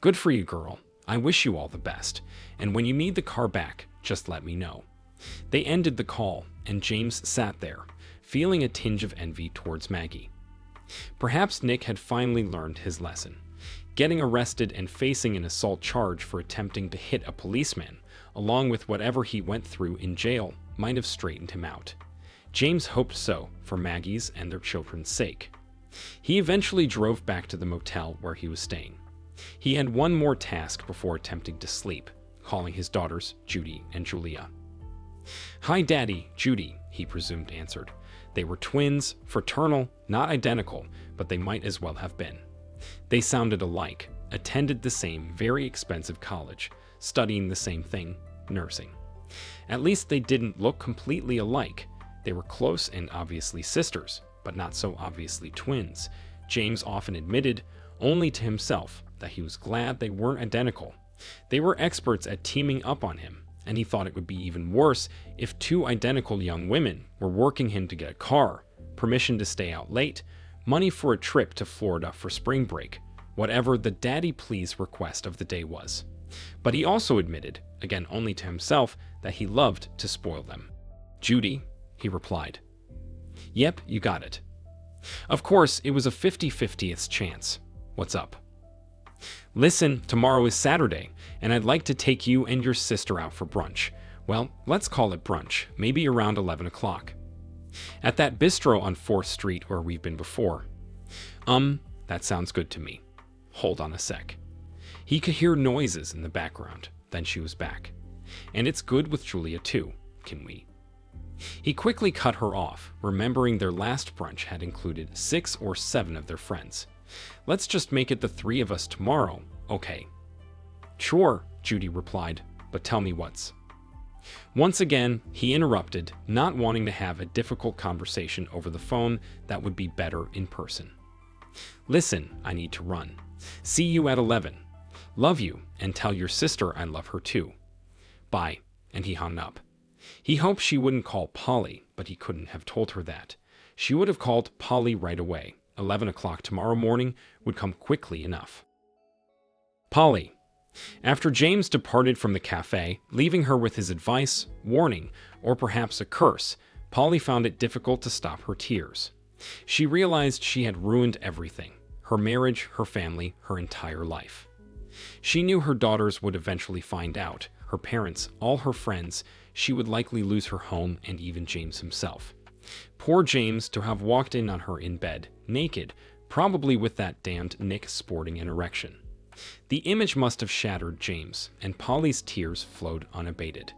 Good for you, girl. I wish you all the best, and when you need the car back, just let me know. They ended the call, and James sat there, feeling a tinge of envy towards Maggie. Perhaps Nick had finally learned his lesson. Getting arrested and facing an assault charge for attempting to hit a policeman, along with whatever he went through in jail, might have straightened him out. James hoped so, for Maggie's and their children's sake. He eventually drove back to the motel where he was staying. He had one more task before attempting to sleep, calling his daughters, Judy and Julia. "Hi, Daddy," Judy, he presumed, answered. They were twins, fraternal, not identical, but they might as well have been. They sounded alike, attended the same very expensive college, studying the same thing, nursing. At least they didn't look completely alike. They were close and obviously sisters, but not so obviously twins. James often admitted, only to himself, that he was glad they weren't identical. They were experts at teaming up on him, and he thought it would be even worse if two identical young women were working him to get a car, permission to stay out late, money for a trip to Florida for spring break, whatever the daddy please request of the day was. But he also admitted, again only to himself, that he loved to spoil them. "Judy," he replied. "Yep, you got it." Of course, it was a 50-50th chance. "What's up?" "Listen, tomorrow is Saturday, and I'd like to take you and your sister out for brunch. Well, let's call it brunch, maybe around 11 o'clock. At that bistro on 4th Street where we've been before." That sounds good to me. Hold on a sec." He could hear noises in the background, then she was back. "And it's good with Julia too, can we?" He quickly cut her off, remembering their last brunch had included 6 or 7 of their friends. "Let's just make it the 3 of us tomorrow, okay?" "Sure," Judy replied, "but tell me what's..." Once again, he interrupted, not wanting to have a difficult conversation over the phone that would be better in person. "Listen, I need to run. See you at 11. Love you, and tell your sister I love her too. Bye," and he hung up. He hoped she wouldn't call Polly, but he couldn't have told her that. She would have called Polly right away. 11 o'clock tomorrow morning would come quickly enough. Polly. After James departed from the cafe, leaving her with his advice, warning, or perhaps a curse, Polly found it difficult to stop her tears. She realized she had ruined everything: her marriage, her family, her entire life. She knew her daughters would eventually find out, her parents, all her friends. She would likely lose her home and even James himself. Poor James, to have walked in on her in bed, naked, probably with that damned Nick sporting an erection. The image must have shattered James, and Polly's tears flowed unabated.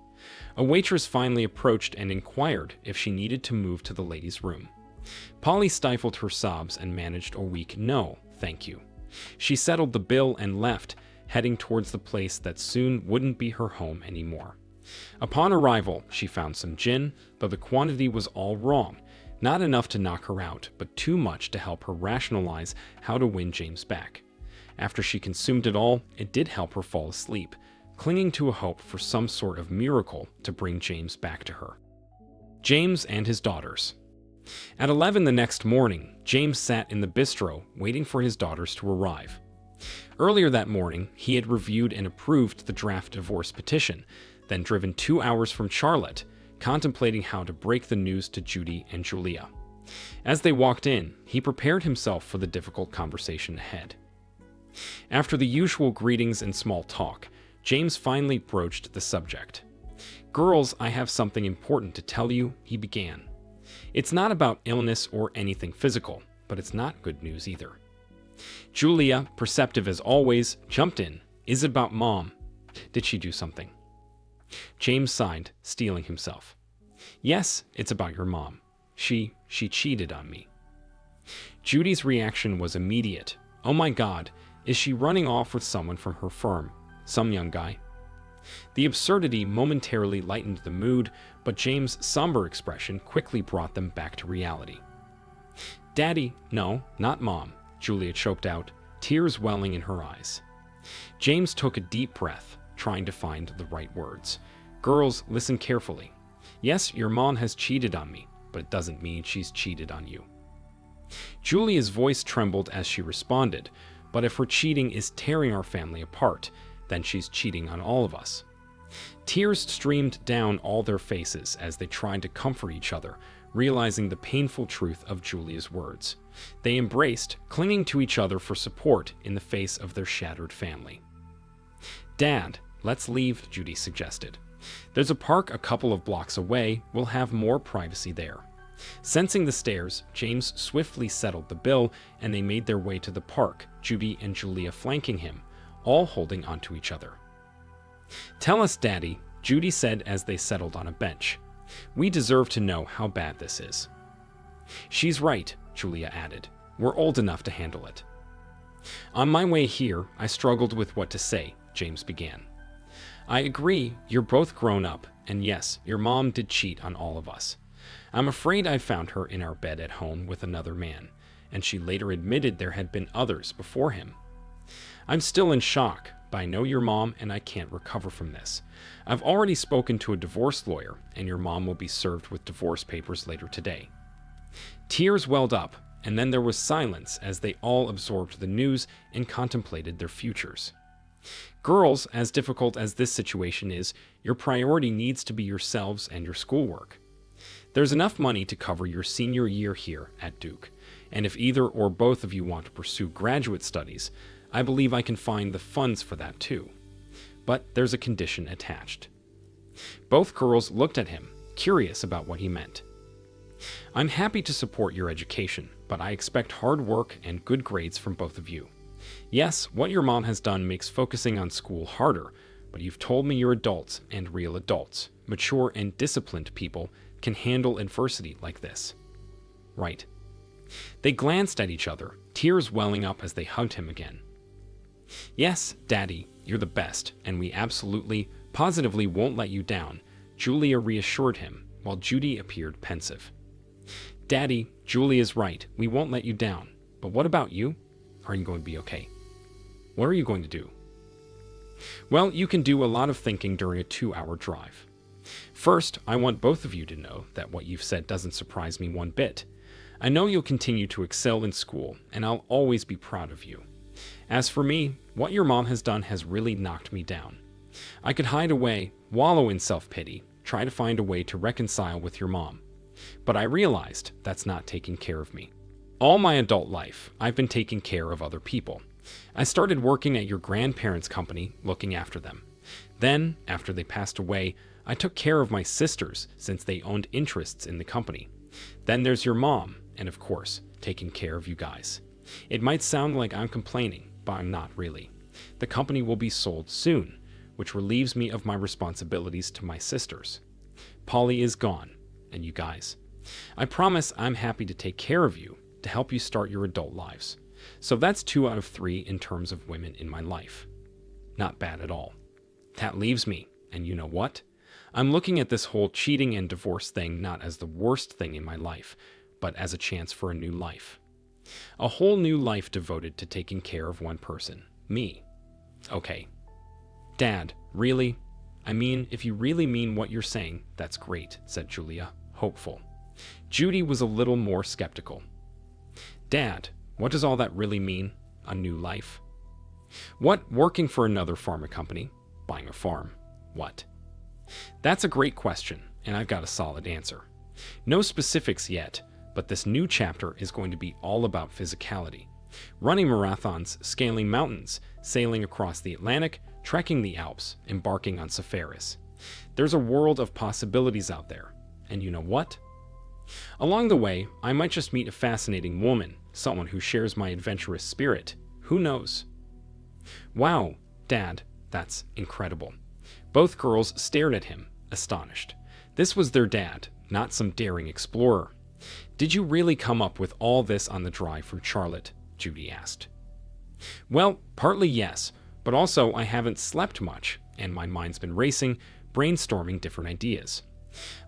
A waitress finally approached and inquired if she needed to move to the ladies' room. Polly stifled her sobs and managed a weak "no, thank you." She settled the bill and left, heading towards the place that soon wouldn't be her home anymore. Upon arrival, she found some gin, though the quantity was all wrong. Not enough to knock her out, but too much to help her rationalize how to win James back. After she consumed it all, it did help her fall asleep, clinging to a hope for some sort of miracle to bring James back to her. James and his daughters. At 11 the next morning, James sat in the bistro waiting for his daughters to arrive. Earlier that morning, he had reviewed and approved the draft divorce petition, then driven 2 hours from Charlotte, contemplating how to break the news to Judy and Julia. As they walked in, he prepared himself for the difficult conversation ahead. After the usual greetings and small talk, James finally broached the subject. "Girls, I have something important to tell you," he began. "It's not about illness or anything physical, but it's not good news either." Julia, perceptive as always, jumped in. "Is it about Mom? Did she do something?" James sighed, steeling himself. "Yes, it's about your mom. She cheated on me." Judy's reaction was immediate. "Oh my God, is she running off with someone from her firm? Some young guy?" The absurdity momentarily lightened the mood, but James' somber expression quickly brought them back to reality. "Daddy, no, not Mom," Julia choked out, tears welling in her eyes. James took a deep breath, trying to find the right words. "Girls, listen carefully. Yes, your mom has cheated on me, but it doesn't mean she's cheated on you." Julia's voice trembled as she responded, "But if her cheating is tearing our family apart, then she's cheating on all of us." Tears streamed down all their faces as they tried to comfort each other, realizing the painful truth of Julia's words. They embraced, clinging to each other for support in the face of their shattered family. "Dad, let's leave," Judy suggested. "There's a park a couple of blocks away. We'll have more privacy there." Sensing the stares, James swiftly settled the bill, and they made their way to the park, Judy and Julia flanking him, all holding onto each other. "Tell us, Daddy," Judy said as they settled on a bench. "We deserve to know how bad this is." "She's right," Julia added. "We're old enough to handle it." "On my way here, I struggled with what to say," James began. "I agree, you're both grown up, and yes, your mom did cheat on all of us. I'm afraid I found her in our bed at home with another man, and she later admitted there had been others before him. I'm still in shock, but I know your mom and I can't recover from this. I've already spoken to a divorce lawyer, and your mom will be served with divorce papers later today." Tears welled up, and then there was silence as they all absorbed the news and contemplated their futures. Girls, as difficult as this situation is, your priority needs to be yourselves and your schoolwork. There's enough money to cover your senior year here at Duke, and if either or both of you want to pursue graduate studies, I believe I can find the funds for that too. But there's a condition attached. Both girls looked at him, curious about what he meant. "I'm happy to support your education, but I expect hard work and good grades from both of you. Yes, what your mom has done makes focusing on school harder, but you've told me you're adults, and real adults, mature and disciplined people, can handle adversity like this. Right?" They glanced at each other, tears welling up as they hugged him again. "Yes, Daddy, you're the best, and we absolutely, positively won't let you down," Julia reassured him, while Judy appeared pensive. "Daddy, Julia's right, we won't let you down. But what about you? Are you going to be okay? What are you going to do?" "Well, you can do a lot of thinking during a 2-hour drive. First, I want both of you to know that what you've said doesn't surprise me one bit. I know you'll continue to excel in school, and I'll always be proud of you. As for me, what your mom has done has really knocked me down. I could hide away, wallow in self-pity, try to find a way to reconcile with your mom. But I realized that's not taking care of me. All my adult life, I've been taking care of other people. I started working at your grandparents' company, looking after them. Then, after they passed away, I took care of my sisters since they owned interests in the company. Then there's your mom, and of course, taking care of you guys. It might sound like I'm complaining, but I'm not really. The company will be sold soon, which relieves me of my responsibilities to my sisters. Polly is gone, and you guys. I promise I'm happy to take care of you, to help you start your adult lives. So that's 2 out of 3 in terms of women in my life. Not bad at all. That leaves me, and you know what? I'm looking at this whole cheating and divorce thing not as the worst thing in my life, but as a chance for a new life. A whole new life devoted to taking care of one person, me. Okay. Dad, really? I mean, if you really mean what you're saying, that's great, said Julia, hopeful. Judy was a little more skeptical. Dad, what does all that really mean? A new life? What, working for another pharma company? Buying a farm? What? That's a great question, and I've got a solid answer. No specifics yet, but this new chapter is going to be all about physicality. Running marathons, scaling mountains, sailing across the Atlantic, trekking the Alps, embarking on safaris. There's a world of possibilities out there, and you know what? Along the way, I might just meet a fascinating woman, someone who shares my adventurous spirit. Who knows? Wow, Dad, that's incredible. Both girls stared at him, astonished. This was their dad, not some daring explorer. Did you really come up with all this on the drive from Charlotte? Judy asked. Well, partly yes, but also I haven't slept much, and my mind's been racing, brainstorming different ideas.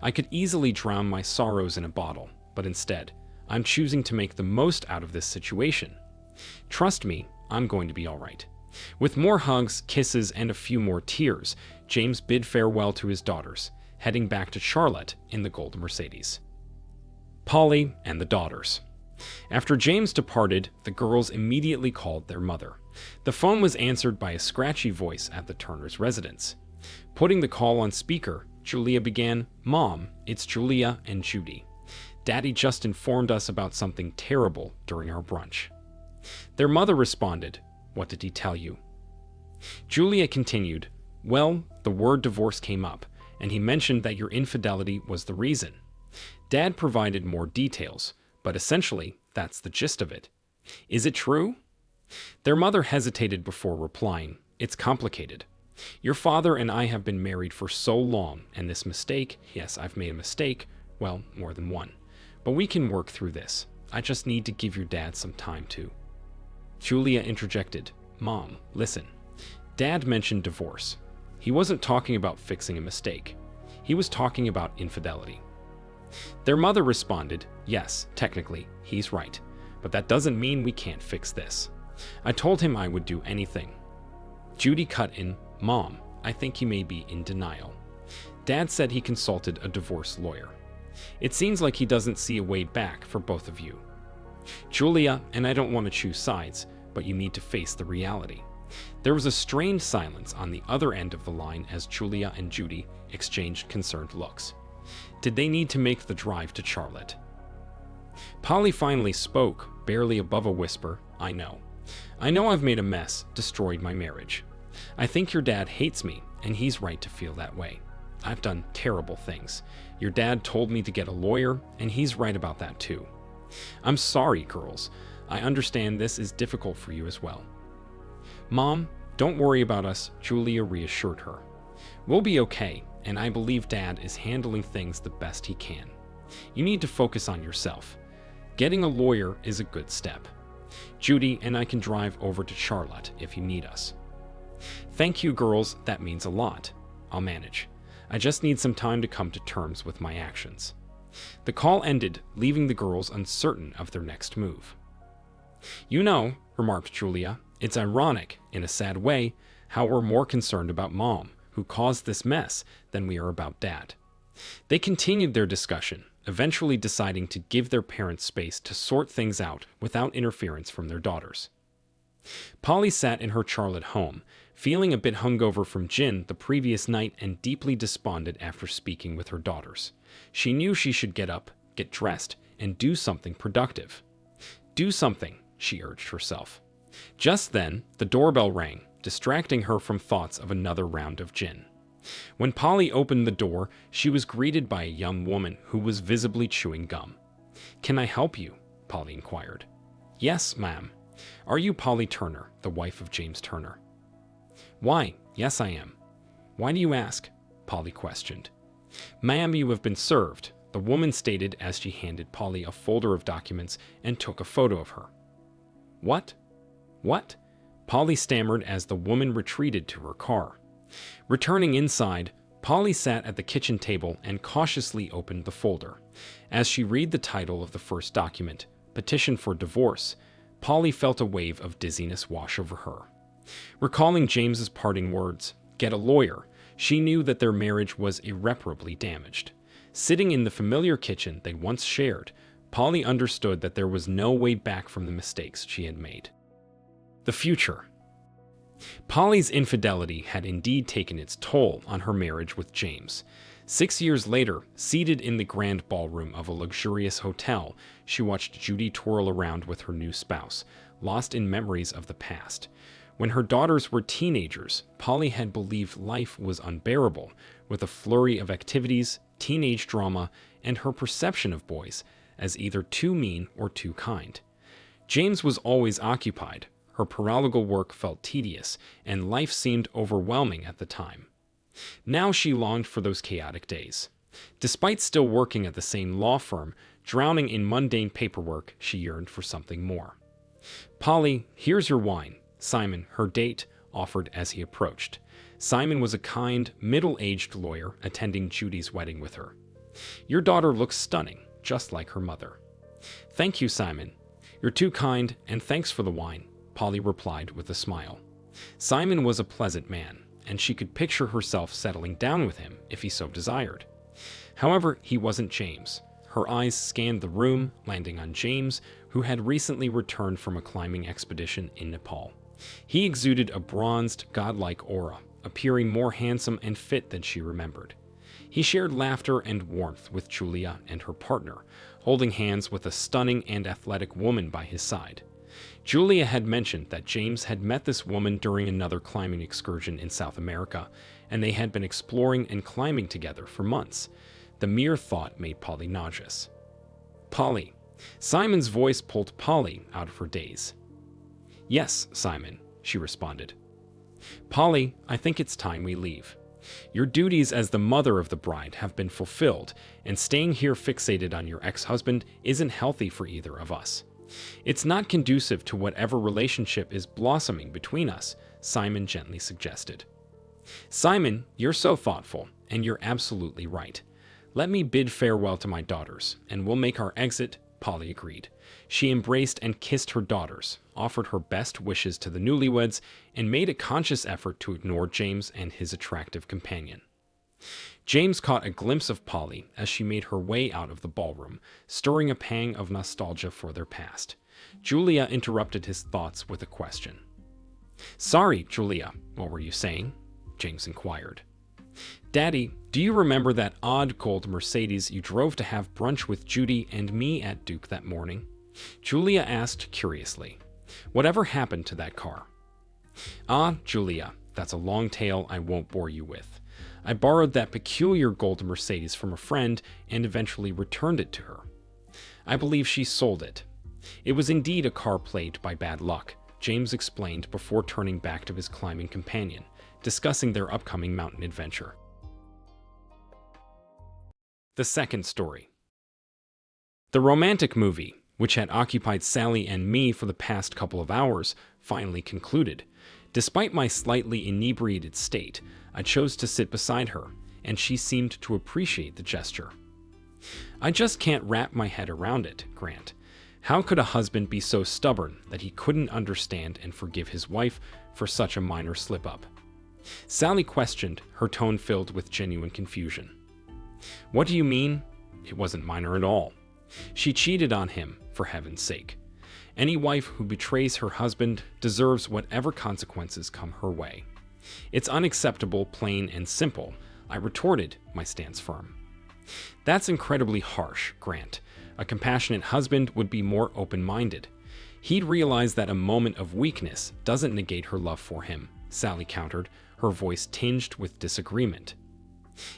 I could easily drown my sorrows in a bottle, but instead, I'm choosing to make the most out of this situation. Trust me, I'm going to be all right. With more hugs, kisses, and a few more tears, James bid farewell to his daughters, heading back to Charlotte in the gold Mercedes. Polly and the daughters. After James departed, the girls immediately called their mother. The phone was answered by a scratchy voice at the Turners' residence. Putting the call on speaker, Julia began, "Mom, it's Julia and Judy. Daddy just informed us about something terrible during our brunch." Their mother responded, "What did he tell you?" Julia continued, "Well, the word divorce came up, and he mentioned that your infidelity was the reason." Dad provided more details, but essentially, that's the gist of it. "Is it true?" Their mother hesitated before replying, "It's complicated. Your father and I have been married for so long, and this mistake, yes, I've made a mistake, well, more than one. But we can work through this. I just need to give your dad some time to." Julia interjected, "Mom, listen. Dad mentioned divorce. He wasn't talking about fixing a mistake. He was talking about infidelity." Their mother responded, "Yes, technically, he's right. But that doesn't mean we can't fix this. I told him I would do anything." Judy cut in, "Mom, I think he may be in denial. Dad said he consulted a divorce lawyer. It seems like he doesn't see a way back for both of you." Julia, and I don't want to choose sides, but you need to face the reality. There was a strained silence on the other end of the line as Julia and Judy exchanged concerned looks. Did they need to make the drive to Charlotte? Polly finally spoke, barely above a whisper, "I know. I know I've made a mess, destroyed my marriage. I think your dad hates me, and he's right to feel that way. I've done terrible things. Your dad told me to get a lawyer, and he's right about that too. I'm sorry, girls. I understand this is difficult for you as well." "Mom, don't worry about us," Julia reassured her. "We'll be okay, and I believe Dad is handling things the best he can. You need to focus on yourself. Getting a lawyer is a good step. Judy and I can drive over to Charlotte if you need us." "Thank you, girls. That means a lot. I'll manage. I just need some time to come to terms with my actions." The call ended, leaving the girls uncertain of their next move. "You know," remarked Julia, "it's ironic, in a sad way, how we're more concerned about Mom, who caused this mess, than we are about Dad." They continued their discussion, eventually deciding to give their parents space to sort things out without interference from their daughters. Polly sat in her Charlotte home, feeling a bit hungover from gin the previous night and deeply despondent after speaking with her daughters. She knew she should get up, get dressed, and do something productive. "Do something," she urged herself. Just then, the doorbell rang, distracting her from thoughts of another round of gin. When Polly opened the door, she was greeted by a young woman who was visibly chewing gum. "Can I help you?" Polly inquired. "Yes, ma'am. Are you Polly Turner, the wife of James Turner?" "Why, yes, I am. Why do you ask?" Polly questioned. "Ma'am, you have been served," the woman stated as she handed Polly a folder of documents and took a photo of her. "What? What?" Polly stammered as the woman retreated to her car. Returning inside, Polly sat at the kitchen table and cautiously opened the folder. As she read the title of the first document, Petition for Divorce, Polly felt a wave of dizziness wash over her. Recalling James's parting words, "Get a lawyer," she knew that their marriage was irreparably damaged. Sitting in the familiar kitchen they once shared, Polly understood that there was no way back from the mistakes she had made. The future. Polly's infidelity had indeed taken its toll on her marriage with James. 6 years later, seated in the grand ballroom of a luxurious hotel, she watched Judy twirl around with her new spouse, lost in memories of the past. When her daughters were teenagers, Polly had believed life was unbearable, with a flurry of activities, teenage drama, and her perception of boys as either too mean or too kind. James was always occupied. Her paralegal work felt tedious, and life seemed overwhelming at the time. Now she longed for those chaotic days. Despite still working at the same law firm, drowning in mundane paperwork, she yearned for something more. "Polly, here's your wine," Simon, her date, offered as he approached. Simon was a kind, middle-aged lawyer attending Judy's wedding with her. "Your daughter looks stunning, just like her mother." "Thank you, Simon. You're too kind, and thanks for the wine," Polly replied with a smile. Simon was a pleasant man, and she could picture herself settling down with him if he so desired. However, he wasn't James. Her eyes scanned the room, landing on James, who had recently returned from a climbing expedition in Nepal. He exuded a bronzed, godlike aura, appearing more handsome and fit than she remembered. He shared laughter and warmth with Julia and her partner, holding hands with a stunning and athletic woman by his side. Julia had mentioned that James had met this woman during another climbing excursion in South America, and they had been exploring and climbing together for months. The mere thought made Polly nauseous. Polly. Simon's voice pulled Polly out of her daze. Yes, Simon, she responded. Polly, I think it's time we leave. Your duties as the mother of the bride have been fulfilled, and staying here fixated on your ex-husband isn't healthy for either of us. It's not conducive to whatever relationship is blossoming between us, Simon gently suggested. Simon, you're so thoughtful, and you're absolutely right. Let me bid farewell to my daughters, and we'll make our exit, Polly agreed. She embraced and kissed her daughters, offered her best wishes to the newlyweds, and made a conscious effort to ignore James and his attractive companion. James caught a glimpse of Polly as she made her way out of the ballroom, stirring a pang of nostalgia for their past. Julia interrupted his thoughts with a question. Sorry, Julia, what were you saying? James inquired. Daddy, do you remember that odd gold Mercedes you drove to have brunch with Judy and me at Duke that morning? Julia asked curiously. Whatever happened to that car? Ah, Julia, that's a long tale I won't bore you with. I borrowed that peculiar gold Mercedes from a friend and eventually returned it to her. I believe she sold it. It was indeed a car plagued by bad luck, James explained before turning back to his climbing companion, discussing their upcoming mountain adventure. The second story. The romantic movie, which had occupied Sally and me for the past couple of hours, finally concluded. Despite my slightly inebriated state, I chose to sit beside her, and she seemed to appreciate the gesture. I just can't wrap my head around it, Grant. How could a husband be so stubborn that he couldn't understand and forgive his wife for such a minor slip-up? Sally questioned, her tone filled with genuine confusion. What do you mean? It wasn't minor at all. She cheated on him, for heaven's sake. Any wife who betrays her husband deserves whatever consequences come her way. It's unacceptable, plain and simple, I retorted, my stance firm. That's incredibly harsh, Grant. A compassionate husband would be more open-minded. He'd realize that a moment of weakness doesn't negate her love for him, Sally countered, her voice tinged with disagreement.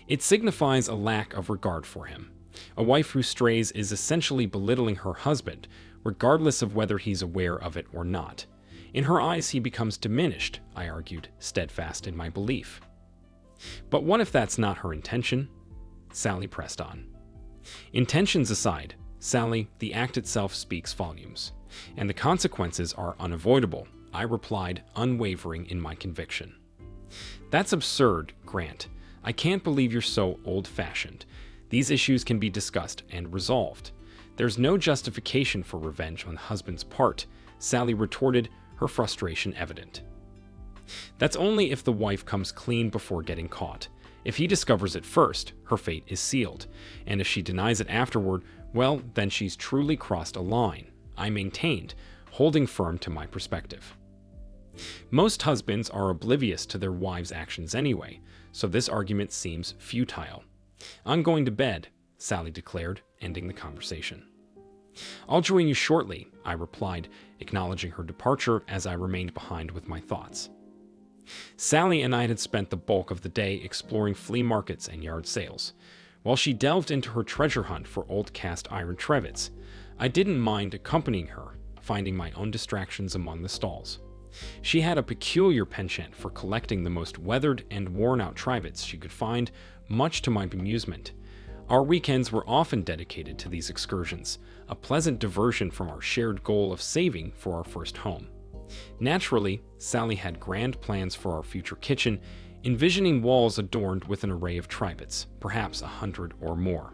It signifies a lack of regard for him. A wife who strays is essentially belittling her husband, regardless of whether he's aware of it or not. In her eyes, he becomes diminished, I argued, steadfast in my belief. But what if that's not her intention? Sally pressed on. Intentions aside, Sally, the act itself speaks volumes, and the consequences are unavoidable, I replied, unwavering in my conviction. That's absurd, Grant. I can't believe you're so old-fashioned. These issues can be discussed and resolved. There's no justification for revenge on the husband's part, Sally retorted, her frustration evident. That's only if the wife comes clean before getting caught. If he discovers it first, her fate is sealed, and if she denies it afterward, well, then she's truly crossed a line, I maintained, holding firm to my perspective. Most husbands are oblivious to their wives' actions anyway, so this argument seems futile. I'm going to bed, Sally declared, ending the conversation. I'll join you shortly, I replied, acknowledging her departure as I remained behind with my thoughts. Sally and I had spent the bulk of the day exploring flea markets and yard sales. While she delved into her treasure hunt for old cast iron trivets, I didn't mind accompanying her, finding my own distractions among the stalls. She had a peculiar penchant for collecting the most weathered and worn-out trivets she could find, much to my bemusement. Our weekends were often dedicated to these excursions, a pleasant diversion from our shared goal of saving for our first home. Naturally, Sally had grand plans for our future kitchen, envisioning walls adorned with an array of trivets, perhaps 100 or more.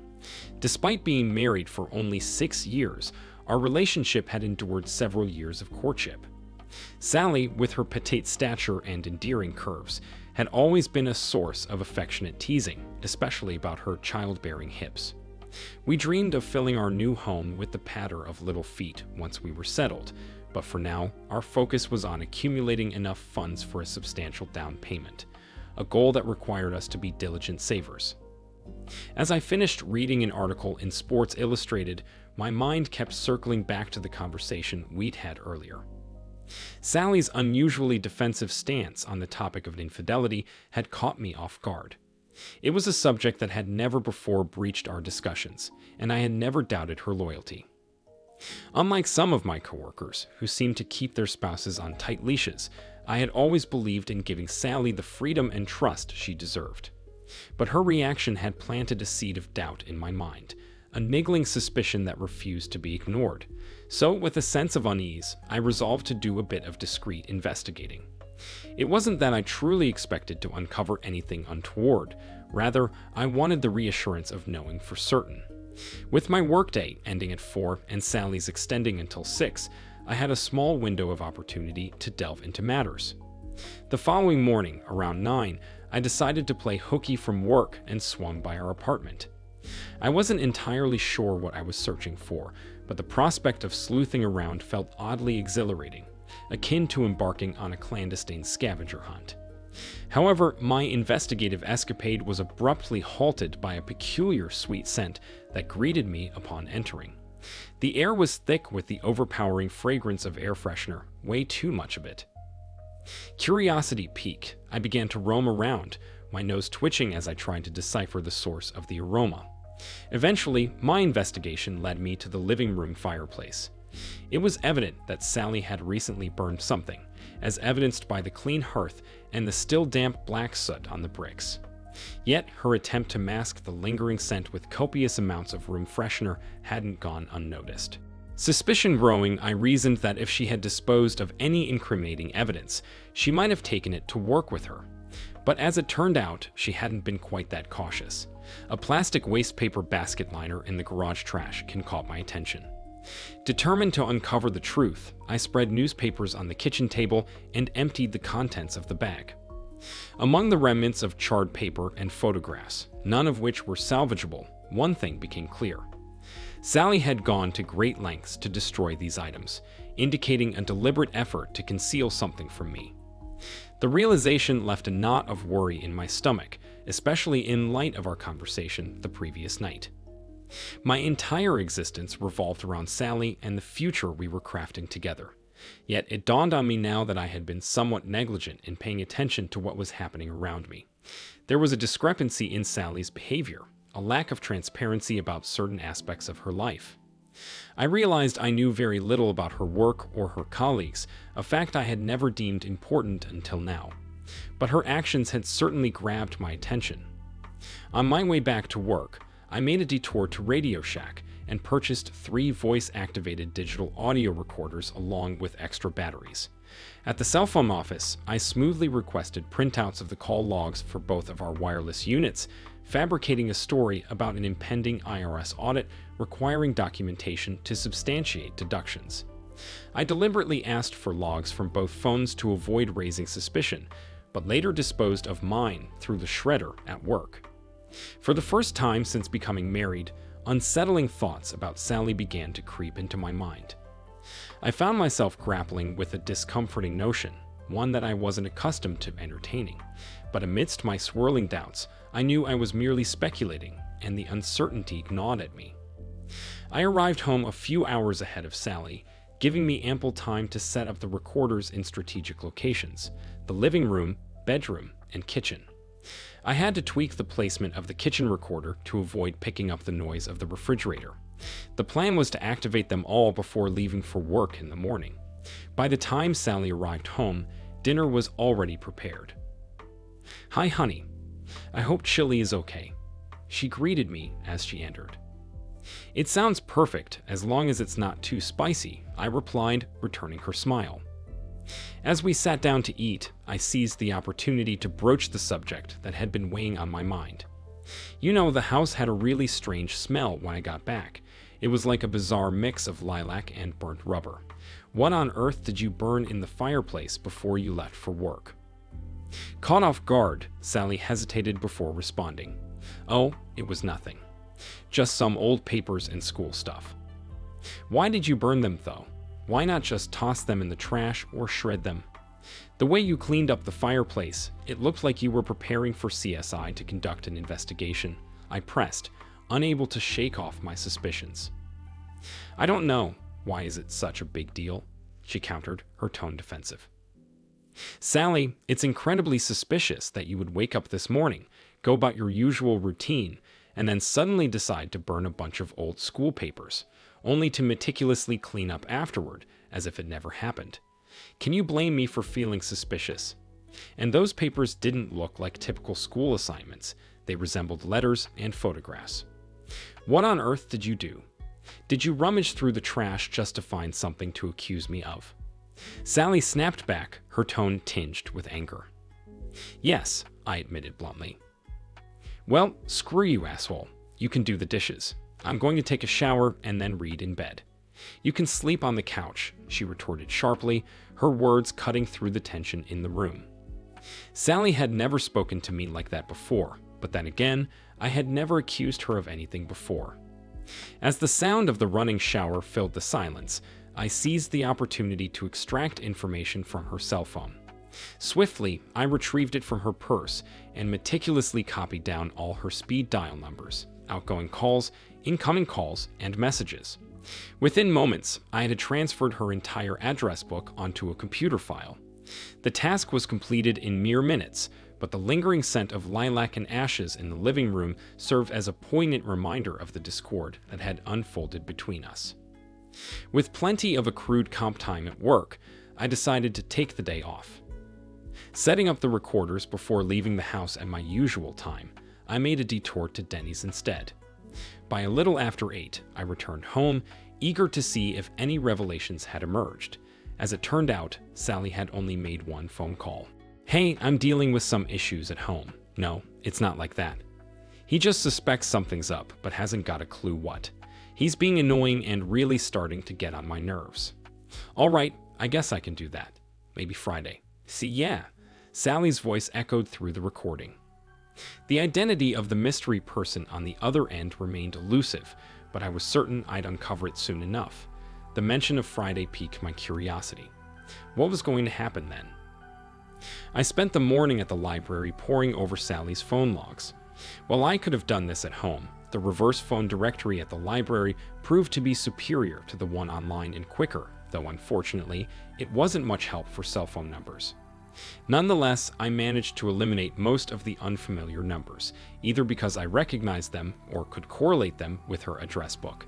Despite being married for only 6 years, our relationship had endured several years of courtship. Sally, with her petite stature and endearing curves, had always been a source of affectionate teasing, especially about her childbearing hips. We dreamed of filling our new home with the patter of little feet once we were settled, but for now, our focus was on accumulating enough funds for a substantial down payment, a goal that required us to be diligent savers. As I finished reading an article in Sports Illustrated, my mind kept circling back to the conversation we'd had earlier. Sally's unusually defensive stance on the topic of infidelity had caught me off guard. It was a subject that had never before breached our discussions, and I had never doubted her loyalty. Unlike some of my coworkers, who seemed to keep their spouses on tight leashes, I had always believed in giving Sally the freedom and trust she deserved. But her reaction had planted a seed of doubt in my mind, a niggling suspicion that refused to be ignored. So, with a sense of unease, I resolved to do a bit of discreet investigating. It wasn't that I truly expected to uncover anything untoward. Rather, I wanted the reassurance of knowing for certain. With my workday ending at 4 and Sally's extending until 6, I had a small window of opportunity to delve into matters. The following morning, around 9, I decided to play hooky from work and swung by our apartment. I wasn't entirely sure what I was searching for, but the prospect of sleuthing around felt oddly exhilarating, akin to embarking on a clandestine scavenger hunt. However, my investigative escapade was abruptly halted by a peculiar sweet scent that greeted me upon entering. The air was thick with the overpowering fragrance of air freshener, way too much of it. Curiosity piqued, I began to roam around, my nose twitching as I tried to decipher the source of the aroma. Eventually, my investigation led me to the living room fireplace. It was evident that Sally had recently burned something, as evidenced by the clean hearth and the still damp black soot on the bricks. Yet, her attempt to mask the lingering scent with copious amounts of room freshener hadn't gone unnoticed. Suspicion growing, I reasoned that if she had disposed of any incriminating evidence, she might have taken it to work with her. But as it turned out, she hadn't been quite that cautious. A plastic wastepaper basket liner in the garage trash can caught my attention. Determined to uncover the truth, I spread newspapers on the kitchen table and emptied the contents of the bag. Among the remnants of charred paper and photographs, none of which were salvageable, one thing became clear. Sally had gone to great lengths to destroy these items, indicating a deliberate effort to conceal something from me. The realization left a knot of worry in my stomach, especially in light of our conversation the previous night. My entire existence revolved around Sally and the future we were crafting together. Yet it dawned on me now that I had been somewhat negligent in paying attention to what was happening around me. There was a discrepancy in Sally's behavior, a lack of transparency about certain aspects of her life. I realized I knew very little about her work or her colleagues, a fact I had never deemed important until now. But her actions had certainly grabbed my attention. On my way back to work, I made a detour to Radio Shack and purchased 3 voice-activated digital audio recorders along with extra batteries. At the cell phone office, I smoothly requested printouts of the call logs for both of our wireless units, fabricating a story about an impending IRS audit requiring documentation to substantiate deductions. I deliberately asked for logs from both phones to avoid raising suspicion, but later disposed of mine through the shredder at work. For the first time since becoming married, unsettling thoughts about Sally began to creep into my mind. I found myself grappling with a discomforting notion, one that I wasn't accustomed to entertaining. But amidst my swirling doubts, I knew I was merely speculating, and the uncertainty gnawed at me. I arrived home a few hours ahead of Sally, giving me ample time to set up the recorders in strategic locations: the living room, bedroom, and kitchen. I had to tweak the placement of the kitchen recorder to avoid picking up the noise of the refrigerator. The plan was to activate them all before leaving for work in the morning. By the time Sally arrived home, dinner was already prepared. "Hi, honey. I hope Chili is okay," she greeted me as she entered. "It sounds perfect as long as it's not too spicy," I replied, returning her smile. As we sat down to eat, I seized the opportunity to broach the subject that had been weighing on my mind. "You know, the house had a really strange smell when I got back. It was like a bizarre mix of lilac and burnt rubber. What on earth did you burn in the fireplace before you left for work?" Caught off guard, Sally hesitated before responding. "Oh, it was nothing. Just some old papers and school stuff. Why did you burn them, though? Why not just toss them in the trash or shred them? The way you cleaned up the fireplace, it looked like you were preparing for CSI to conduct an investigation. I pressed, unable to shake off my suspicions. I don't know. Why is it such a big deal? She countered, her tone defensive. Sally, it's incredibly suspicious that you would wake up this morning, go about your usual routine, and then suddenly decide to burn a bunch of old school papers, only to meticulously clean up afterward, as if it never happened. Can you blame me for feeling suspicious? And those papers didn't look like typical school assignments. They resembled letters and photographs. What on earth did you do? Did you rummage through the trash just to find something to accuse me of? Sally snapped back, her tone tinged with anger. Yes, I admitted bluntly. Well, screw you, asshole. You can do the dishes. I'm going to take a shower and then read in bed. You can sleep on the couch, she retorted sharply, her words cutting through the tension in the room. Sally had never spoken to me like that before, but then again, I had never accused her of anything before. As the sound of the running shower filled the silence, I seized the opportunity to extract information from her cell phone. Swiftly, I retrieved it from her purse and meticulously copied down all her speed dial numbers, outgoing calls, incoming calls, and messages. Within moments, I had transferred her entire address book onto a computer file. The task was completed in mere minutes, but the lingering scent of lilac and ashes in the living room served as a poignant reminder of the discord that had unfolded between us. With plenty of accrued comp time at work, I decided to take the day off. Setting up the recorders before leaving the house at my usual time, I made a detour to Denny's instead. By a little after 8, I returned home, eager to see if any revelations had emerged. As it turned out, Sally had only made one phone call. Hey, I'm dealing with some issues at home. No, it's not like that. He just suspects something's up, but hasn't got a clue what. He's being annoying and really starting to get on my nerves. All right, I guess I can do that. Maybe Friday. See, yeah. Sally's voice echoed through the recording. The identity of the mystery person on the other end remained elusive, but I was certain I'd uncover it soon enough. The mention of Friday piqued my curiosity. What was going to happen then? I spent the morning at the library poring over Sally's phone logs. While I could have done this at home, the reverse phone directory at the library proved to be superior to the one online and quicker, though unfortunately, it wasn't much help for cell phone numbers. Nonetheless, I managed to eliminate most of the unfamiliar numbers, either because I recognized them or could correlate them with her address book.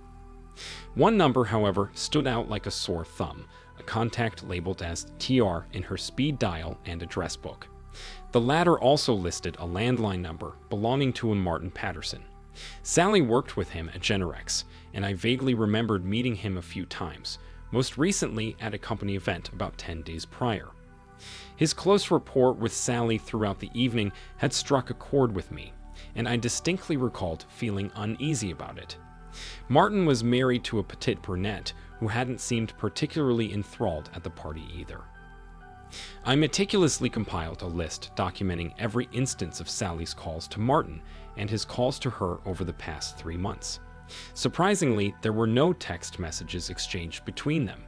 One number, however, stood out like a sore thumb, a contact labeled as TR in her speed dial and address book. The latter also listed a landline number belonging to a Martin Patterson. Sally worked with him at Generex, and I vaguely remembered meeting him a few times, most recently at a company event about 10 days prior. His close rapport with Sally throughout the evening had struck a chord with me, and I distinctly recalled feeling uneasy about it. Martin was married to a petite brunette who hadn't seemed particularly enthralled at the party either. I meticulously compiled a list documenting every instance of Sally's calls to Martin and his calls to her over the past 3 months. Surprisingly, there were no text messages exchanged between them.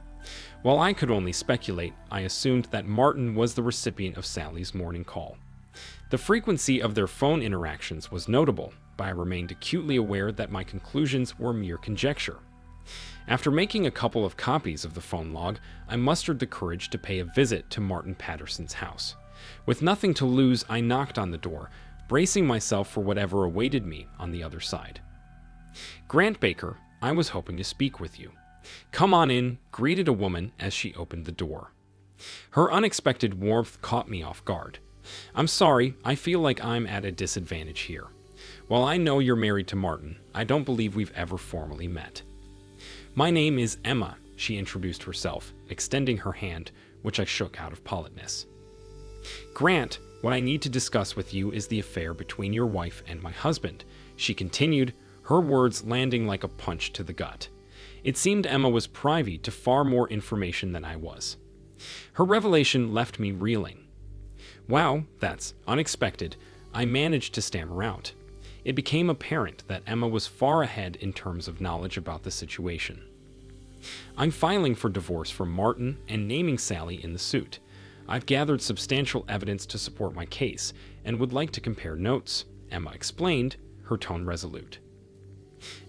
While I could only speculate, I assumed that Martin was the recipient of Sally's morning call. The frequency of their phone interactions was notable, but I remained acutely aware that my conclusions were mere conjecture. After making a couple of copies of the phone log, I mustered the courage to pay a visit to Martin Patterson's house. With nothing to lose, I knocked on the door, bracing myself for whatever awaited me on the other side. Grant Baker, I was hoping to speak with you. Come on in, greeted a woman as she opened the door. Her unexpected warmth caught me off guard. I'm sorry, I feel like I'm at a disadvantage here. While I know you're married to Martin, I don't believe we've ever formally met. My name is Emma, she introduced herself, extending her hand, which I shook out of politeness. Grant, what I need to discuss with you is the affair between your wife and my husband, she continued, her words landing like a punch to the gut. It seemed Emma was privy to far more information than I was. Her revelation left me reeling. Wow, that's unexpected, I managed to stammer out. It became apparent that Emma was far ahead in terms of knowledge about the situation. I'm filing for divorce from Martin and naming Sally in the suit. I've gathered substantial evidence to support my case and would like to compare notes, Emma explained, her tone resolute.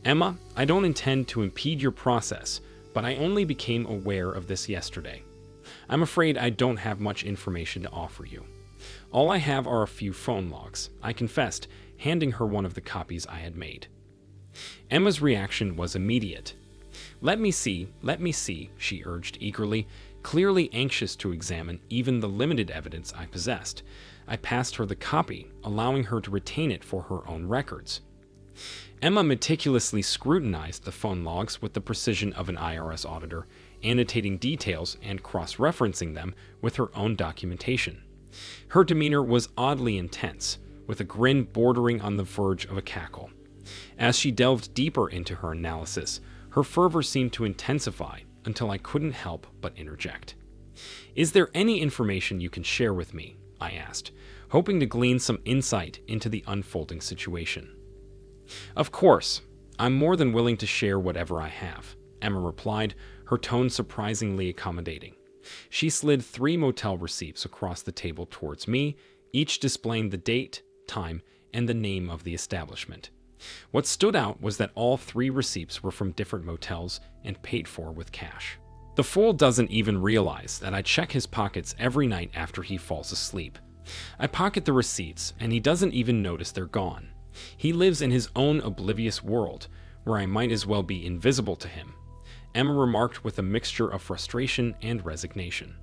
Emma, I don't intend to impede your process, but I only became aware of this yesterday. I'm afraid I don't have much information to offer you. All I have are a few phone logs, I confessed, handing her one of the copies I had made. Emma's reaction was immediate. Let me see, she urged eagerly, clearly anxious to examine even the limited evidence I possessed. I passed her the copy, allowing her to retain it for her own records. Emma meticulously scrutinized the phone logs with the precision of an IRS auditor, annotating details and cross-referencing them with her own documentation. Her demeanor was oddly intense, with a grin bordering on the verge of a cackle. As she delved deeper into her analysis, her fervor seemed to intensify until I couldn't help but interject. Is there any information you can share with me? I asked, hoping to glean some insight into the unfolding situation. Of course, I'm more than willing to share whatever I have, Emma replied, her tone surprisingly accommodating. She slid 3 motel receipts across the table towards me, each displaying the date, time, and the name of the establishment. What stood out was that all 3 receipts were from different motels and paid for with cash. The fool doesn't even realize that I check his pockets every night after he falls asleep. I pocket the receipts, and he doesn't even notice they're gone. He lives in his own oblivious world, where I might as well be invisible to him, Emma remarked with a mixture of frustration and resignation.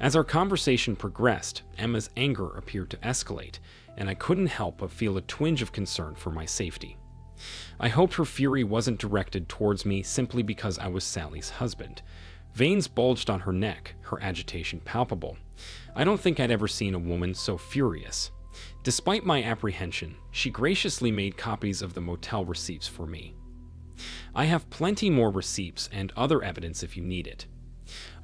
As our conversation progressed, Emma's anger appeared to escalate, and I couldn't help but feel a twinge of concern for my safety. I hoped her fury wasn't directed towards me simply because I was Sally's husband. Veins bulged on her neck, her agitation palpable. I don't think I'd ever seen a woman so furious. Despite my apprehension, she graciously made copies of the motel receipts for me. I have plenty more receipts and other evidence if you need it.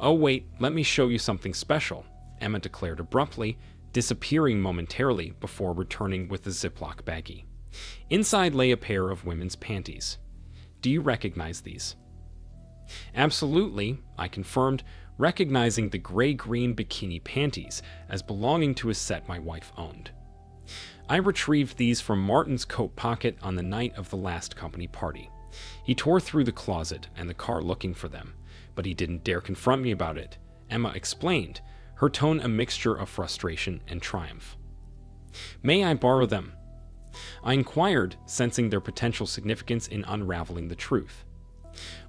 Oh wait, let me show you something special, Emma declared abruptly, disappearing momentarily before returning with the Ziploc baggie. Inside lay a pair of women's panties. Do you recognize these? Absolutely, I confirmed, recognizing the gray-green bikini panties as belonging to a set my wife owned. I retrieved these from Martin's coat pocket on the night of the last company party. He tore through the closet and the car looking for them, but he didn't dare confront me about it, Emma explained, her tone a mixture of frustration and triumph. May I borrow them? I inquired, sensing their potential significance in unraveling the truth.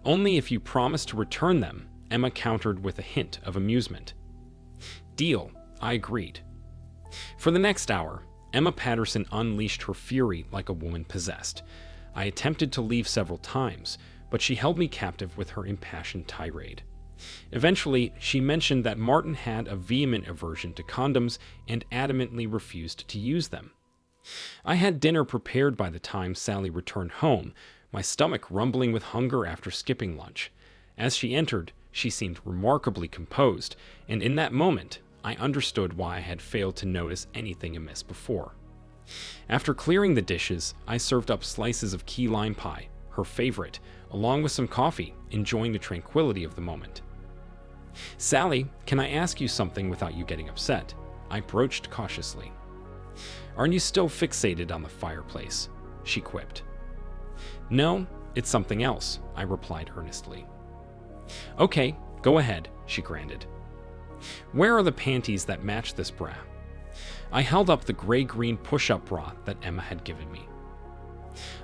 Only if you promise to return them, Emma countered with a hint of amusement. Deal, I agreed. For the next hour, Emma Patterson unleashed her fury like a woman possessed. I attempted to leave several times, but she held me captive with her impassioned tirade. Eventually, she mentioned that Martin had a vehement aversion to condoms and adamantly refused to use them. I had dinner prepared by the time Sally returned home, my stomach rumbling with hunger after skipping lunch. As she entered, she seemed remarkably composed, and in that moment, I understood why I had failed to notice anything amiss before. After clearing the dishes, I served up slices of key lime pie, her favorite, along with some coffee, enjoying the tranquility of the moment. Sally, can I ask you something without you getting upset? I broached cautiously. Aren't you still fixated on the fireplace? She quipped. No, it's something else, I replied earnestly. Okay, go ahead, she granted. Where are the panties that match this bra? I held up the gray-green push-up bra that Emma had given me.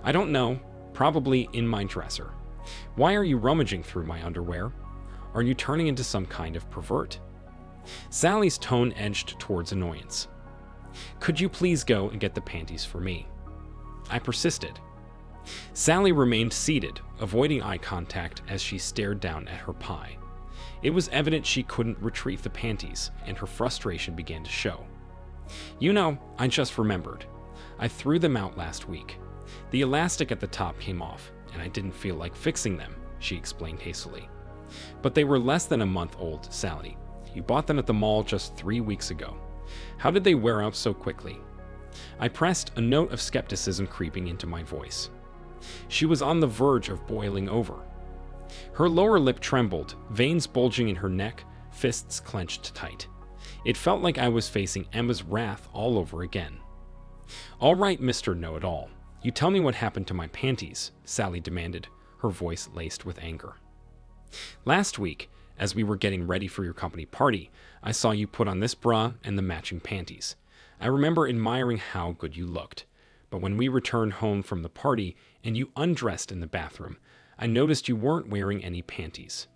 I don't know, probably in my dresser. Why are you rummaging through my underwear? Are you turning into some kind of pervert? Sally's tone edged towards annoyance. Could you please go and get the panties for me? I persisted. Sally remained seated, avoiding eye contact as she stared down at her pie. It was evident she couldn't retrieve the panties, and her frustration began to show. You know, I just remembered. I threw them out last week. The elastic at the top came off, and I didn't feel like fixing them, she explained hastily. But they were less than a month old, Sally. You bought them at the mall just 3 weeks ago. How did they wear out so quickly? I pressed, a note of skepticism creeping into my voice. She was on the verge of boiling over. Her lower lip trembled, veins bulging in her neck, fists clenched tight. It felt like I was facing Emma's wrath all over again. "All right, Mr. Know-It-All, you tell me what happened to my panties," Sally demanded, her voice laced with anger. "Last week, as we were getting ready for your company party, I saw you put on this bra and the matching panties. I remember admiring how good you looked. But when we returned home from the party and you undressed in the bathroom, I noticed you weren't wearing any panties.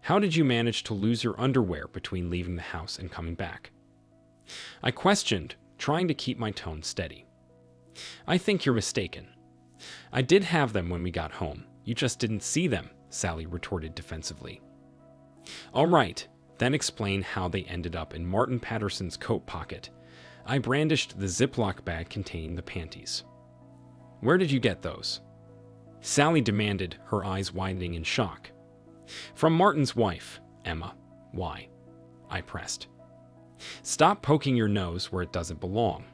How did you manage to lose your underwear between leaving the house and coming back?" I questioned, trying to keep my tone steady. "I think you're mistaken. I did have them when we got home. You just didn't see them," Sally retorted defensively. "All right, then explain how they ended up in Martin Patterson's coat pocket." I brandished the Ziploc bag containing the panties. "Where did you get those?" Sally demanded, her eyes widening in shock. "From Martin's wife, Emma." "Why?" I pressed. "Stop poking your nose where it doesn't belong.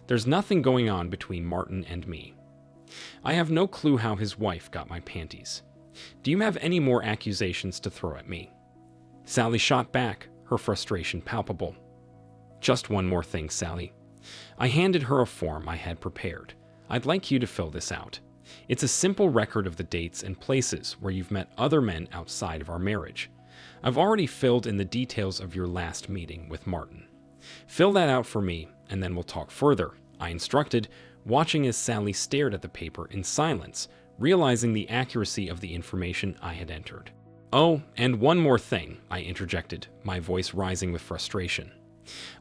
There's nothing going on between Martin and me. I have no clue how his wife got my panties. Do you have any more accusations to throw at me?" Sally shot back, her frustration palpable. "Just one more thing, Sally." I handed her a form I had prepared. "I'd like you to fill this out. It's a simple record of the dates and places where you've met other men outside of our marriage. I've already filled in the details of your last meeting with Martin. Fill that out for me, and then we'll talk further," I instructed, watching as Sally stared at the paper in silence, realizing the accuracy of the information I had entered. "Oh, and one more thing," I interjected, my voice rising with frustration.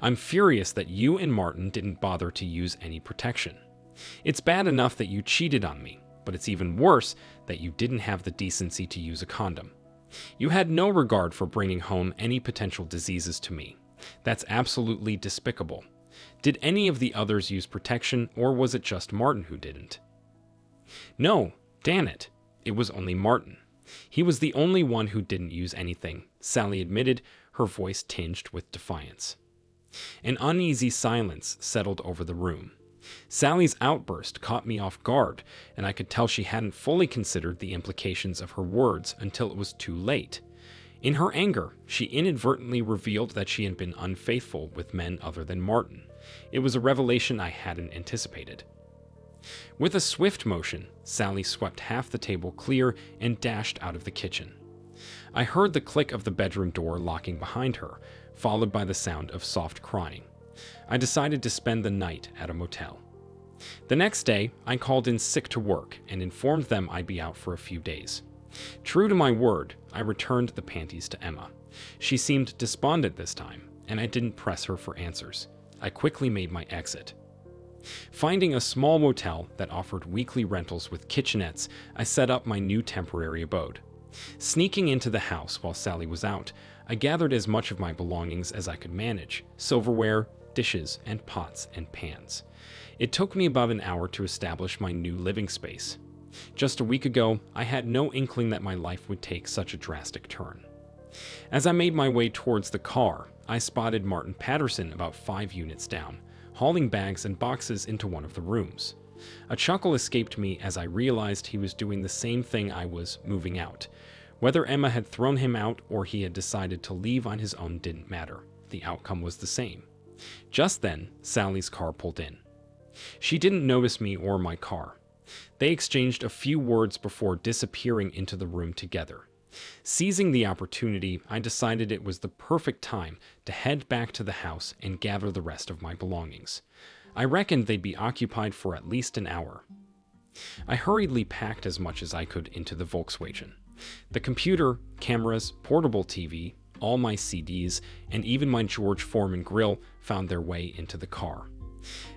"I'm furious that you and Martin didn't bother to use any protection. It's bad enough that you cheated on me, but it's even worse that you didn't have the decency to use a condom. You had no regard for bringing home any potential diseases to me. That's absolutely despicable. Did any of the others use protection, or was it just Martin who didn't?" "No, damn it. It was only Martin. He was the only one who didn't use anything," Sally admitted, her voice tinged with defiance. An uneasy silence settled over the room. Sally's outburst caught me off guard, and I could tell she hadn't fully considered the implications of her words until it was too late. In her anger, she inadvertently revealed that she had been unfaithful with men other than Martin. It was a revelation I hadn't anticipated. With a swift motion, Sally swept half the table clear and dashed out of the kitchen. I heard the click of the bedroom door locking behind her, followed by the sound of soft crying. I decided to spend the night at a motel. The next day, I called in sick to work and informed them I'd be out for a few days. True to my word, I returned the panties to Emma. She seemed despondent this time, and I didn't press her for answers. I quickly made my exit. Finding a small motel that offered weekly rentals with kitchenettes, I set up my new temporary abode. Sneaking into the house while Sally was out, I gathered as much of my belongings as I could manage: silverware, dishes, and pots and pans. It took me about an hour to establish my new living space. Just a week ago, I had no inkling that my life would take such a drastic turn. As I made my way towards the car, I spotted Martin Patterson about 5 units down, hauling bags and boxes into one of the rooms. A chuckle escaped me as I realized he was doing the same thing I was: moving out. Whether Emma had thrown him out or he had decided to leave on his own didn't matter. The outcome was the same. Just then, Sally's car pulled in. She didn't notice me or my car. They exchanged a few words before disappearing into the room together. Seizing the opportunity, I decided it was the perfect time to head back to the house and gather the rest of my belongings. I reckoned they'd be occupied for at least an hour. I hurriedly packed as much as I could into the Volkswagen. The computer, cameras, portable TV, all my CDs, and even my George Foreman grill found their way into the car.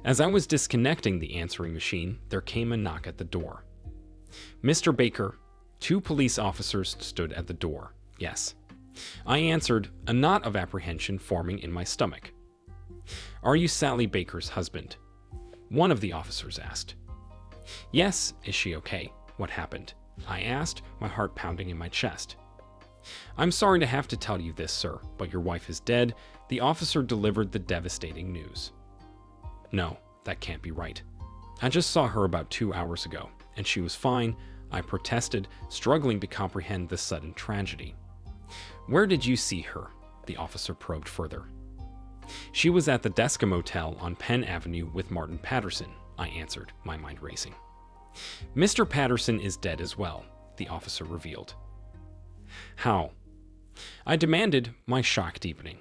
As I was disconnecting the answering machine, there came a knock at the door. "Mr. Baker." 2 police officers stood at the door. "Yes." I answered, a knot of apprehension forming in my stomach. "Are you Sally Baker's husband?" one of the officers asked. "Yes. Is she okay? What happened?" I asked, my heart pounding in my chest. "I'm sorry to have to tell you this, sir, but your wife is dead," the officer delivered the devastating news. "No, That can't be right. I just saw her about 2 hours ago, and she was fine, I protested, struggling to comprehend this sudden tragedy. Where did you see her? The officer probed further. She was at the Desca Motel on Penn Avenue with Martin Patterson, I answered, my mind racing. Mr. Patterson is dead as well, the officer revealed. How? I demanded, my shock deepening.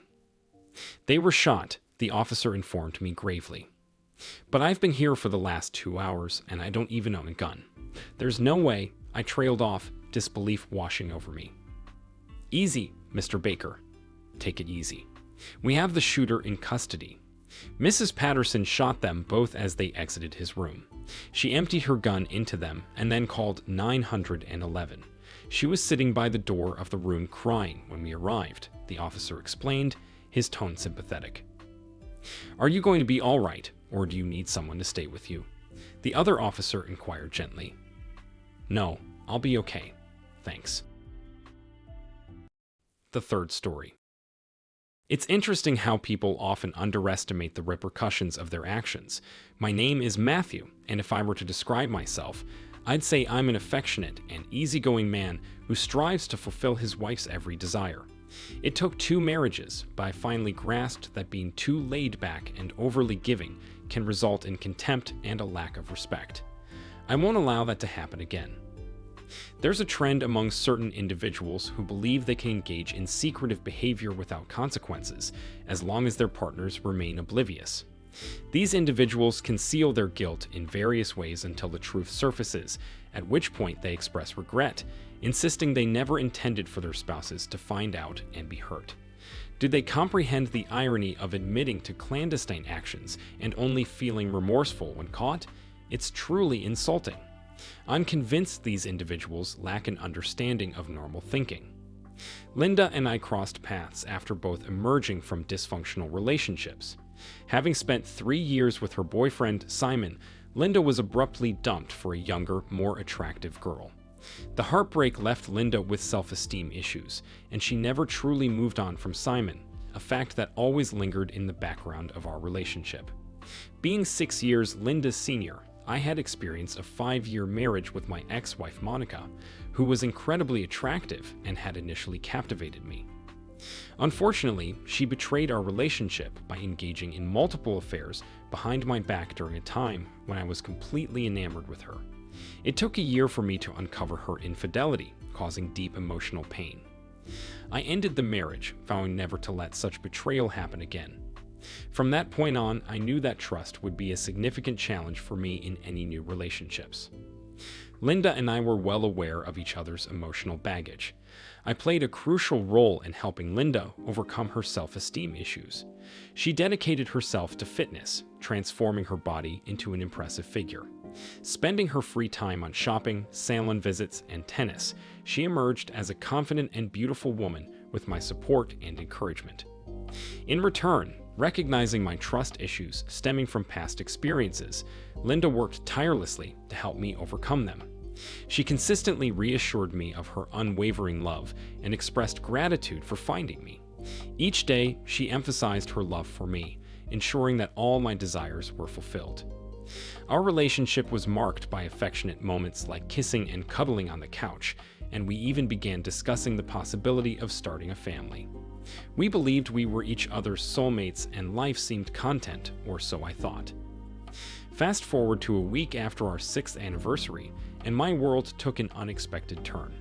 They were shot, the officer informed me gravely. But I've been here for the last 2 hours, and I don't even own a gun. There's no way, I trailed off, disbelief washing over me. Easy, Mr. Baker. Take it easy. We have the shooter in custody. Mrs. Patterson shot them both as they exited his room. She emptied her gun into them and then called 911. She was sitting by the door of the room crying when we arrived, the officer explained, his tone sympathetic. Are you going to be all right, or do you need someone to stay with you? The other officer inquired gently. No, I'll be okay. Thanks. The third story. It's interesting how people often underestimate the repercussions of their actions. My name is Matthew, and if I were to describe myself, I'd say I'm an affectionate and easygoing man who strives to fulfill his wife's every desire. It took 2 marriages, but I finally grasped that being too laid back and overly giving can result in contempt and a lack of respect. I won't allow that to happen again. There's a trend among certain individuals who believe they can engage in secretive behavior without consequences, as long as their partners remain oblivious. These individuals conceal their guilt in various ways until the truth surfaces, at which point they express regret, insisting they never intended for their spouses to find out and be hurt. Do they comprehend the irony of admitting to clandestine actions and only feeling remorseful when caught? It's truly insulting. I'm convinced these individuals lack an understanding of normal thinking. Linda and I crossed paths after both emerging from dysfunctional relationships. Having spent 3 years with her boyfriend, Simon, Linda was abruptly dumped for a younger, more attractive girl. The heartbreak left Linda with self-esteem issues, and she never truly moved on from Simon, a fact that always lingered in the background of our relationship. Being 6 years Linda's senior, I had experienced a 5-year marriage with my ex-wife Monica, who was incredibly attractive and had initially captivated me. Unfortunately, she betrayed our relationship by engaging in multiple affairs behind my back during a time when I was completely enamored with her. It took a year for me to uncover her infidelity, causing deep emotional pain. I ended the marriage, vowing never to let such betrayal happen again. From that point on, I knew that trust would be a significant challenge for me in any new relationships. Linda and I were well aware of each other's emotional baggage. I played a crucial role in helping Linda overcome her self-esteem issues. She dedicated herself to fitness, transforming her body into an impressive figure. Spending her free time on shopping, salon visits, and tennis, she emerged as a confident and beautiful woman with my support and encouragement. In return, recognizing my trust issues stemming from past experiences, Linda worked tirelessly to help me overcome them. She consistently reassured me of her unwavering love and expressed gratitude for finding me. Each day, she emphasized her love for me, ensuring that all my desires were fulfilled. Our relationship was marked by affectionate moments like kissing and cuddling on the couch, and we even began discussing the possibility of starting a family. We believed we were each other's soulmates and life seemed content, or so I thought. Fast forward to a week after our 6th anniversary, and my world took an unexpected turn.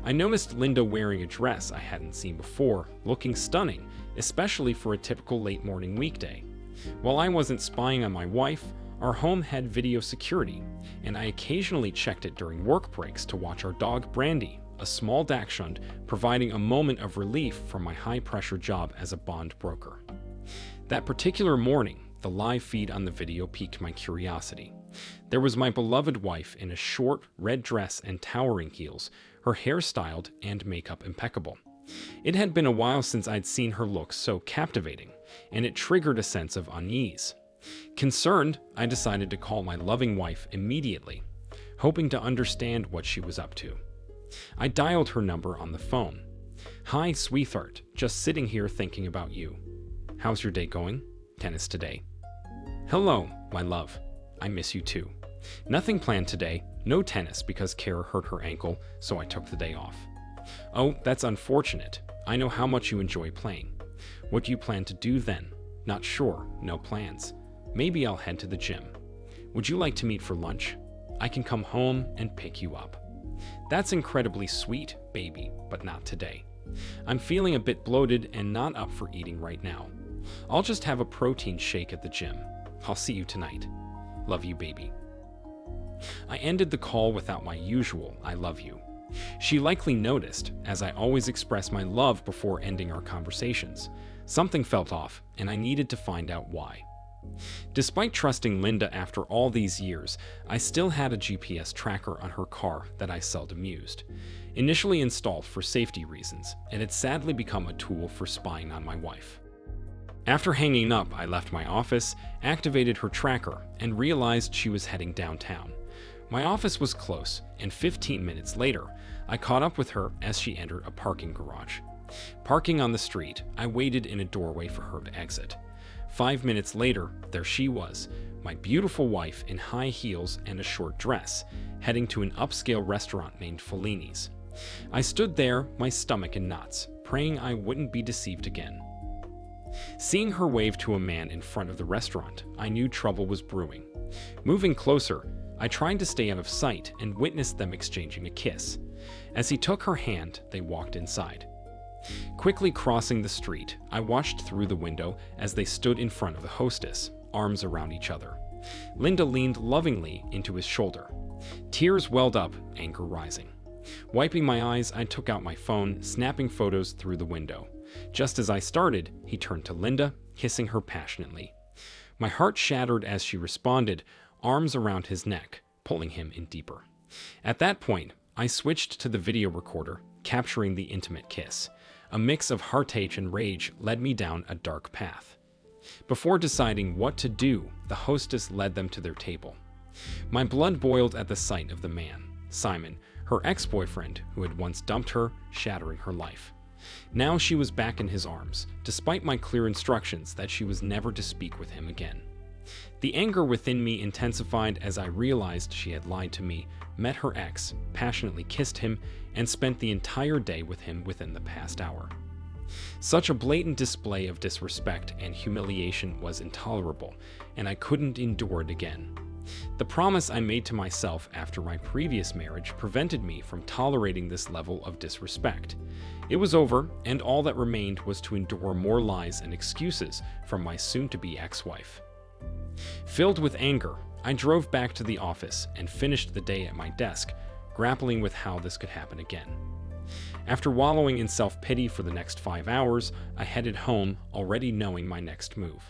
I noticed Linda wearing a dress I hadn't seen before, looking stunning, especially for a typical late morning weekday. While I wasn't spying on my wife, our home had video security, and I occasionally checked it during work breaks to watch our dog Brandy, a small dachshund, providing a moment of relief from my high-pressure job as a bond broker. That particular morning, the live feed on the video piqued my curiosity. There was my beloved wife in a short, red dress and towering heels, her hair styled and makeup impeccable. It had been a while since I'd seen her look so captivating, and it triggered a sense of unease. Concerned, I decided to call my loving wife immediately, hoping to understand what she was up to. I dialed her number on the phone. "Hi, sweetheart, just sitting here thinking about you. How's your day going? Tennis today?" "Hello, My love, I miss you too. Nothing planned today, no tennis because Kara hurt her ankle, so I took the day off. Oh, that's unfortunate. I know how much you enjoy playing. What do you plan to do then? Not sure, no plans. Maybe I'll head to the gym. Would you like to meet for lunch? I can come home and pick you up. That's incredibly sweet, baby, but not today. I'm feeling a bit bloated and not up for eating right now. I'll just have a protein shake at the gym. I'll see you tonight. Love you, baby. I ended the call without my usual I love you. She likely noticed, as I always express my love before ending our conversations. Something felt off, and I needed to find out why. Despite trusting Linda after all these years, I still had a GPS tracker on her car that I seldom used. Initially installed for safety reasons, it had sadly become a tool for spying on my wife. After hanging up, I left my office, activated her tracker, and realized she was heading downtown. My office was close, and 15 minutes later, I caught up with her as she entered a parking garage. Parking on the street, I waited in a doorway for her to exit. 5 minutes later, there she was, my beautiful wife in high heels and a short dress, heading to an upscale restaurant named Fellini's. I stood there, my stomach in knots, praying I wouldn't be deceived again. Seeing her wave to a man in front of the restaurant, I knew trouble was brewing. Moving closer, I tried to stay out of sight and witnessed them exchanging a kiss. As he took her hand, they walked inside. Quickly crossing the street, I watched through the window as they stood in front of the hostess, arms around each other. Linda leaned lovingly into his shoulder. Tears welled up, anger rising. Wiping my eyes, I took out my phone, snapping photos through the window. Just as I started, he turned to Linda, kissing her passionately. My heart shattered as she responded, arms around his neck, pulling him in deeper. At that point, I switched to the video recorder, capturing the intimate kiss. A mix of heartache and rage led me down a dark path. Before deciding what to do, the hostess led them to their table. My blood boiled at the sight of the man, Simon, her ex-boyfriend who had once dumped her, shattering her life. Now she was back in his arms, despite my clear instructions that she was never to speak with him again. The anger within me intensified as I realized she had lied to me, met her ex, passionately kissed him, and spent the entire day with him within the past hour. Such a blatant display of disrespect and humiliation was intolerable, and I couldn't endure it again. The promise I made to myself after my previous marriage prevented me from tolerating this level of disrespect. It was over, and all that remained was to endure more lies and excuses from my soon-to-be ex-wife. Filled with anger, I drove back to the office and finished the day at my desk, grappling with how this could happen again. After wallowing in self-pity for the next 5 hours, I headed home, already knowing my next move.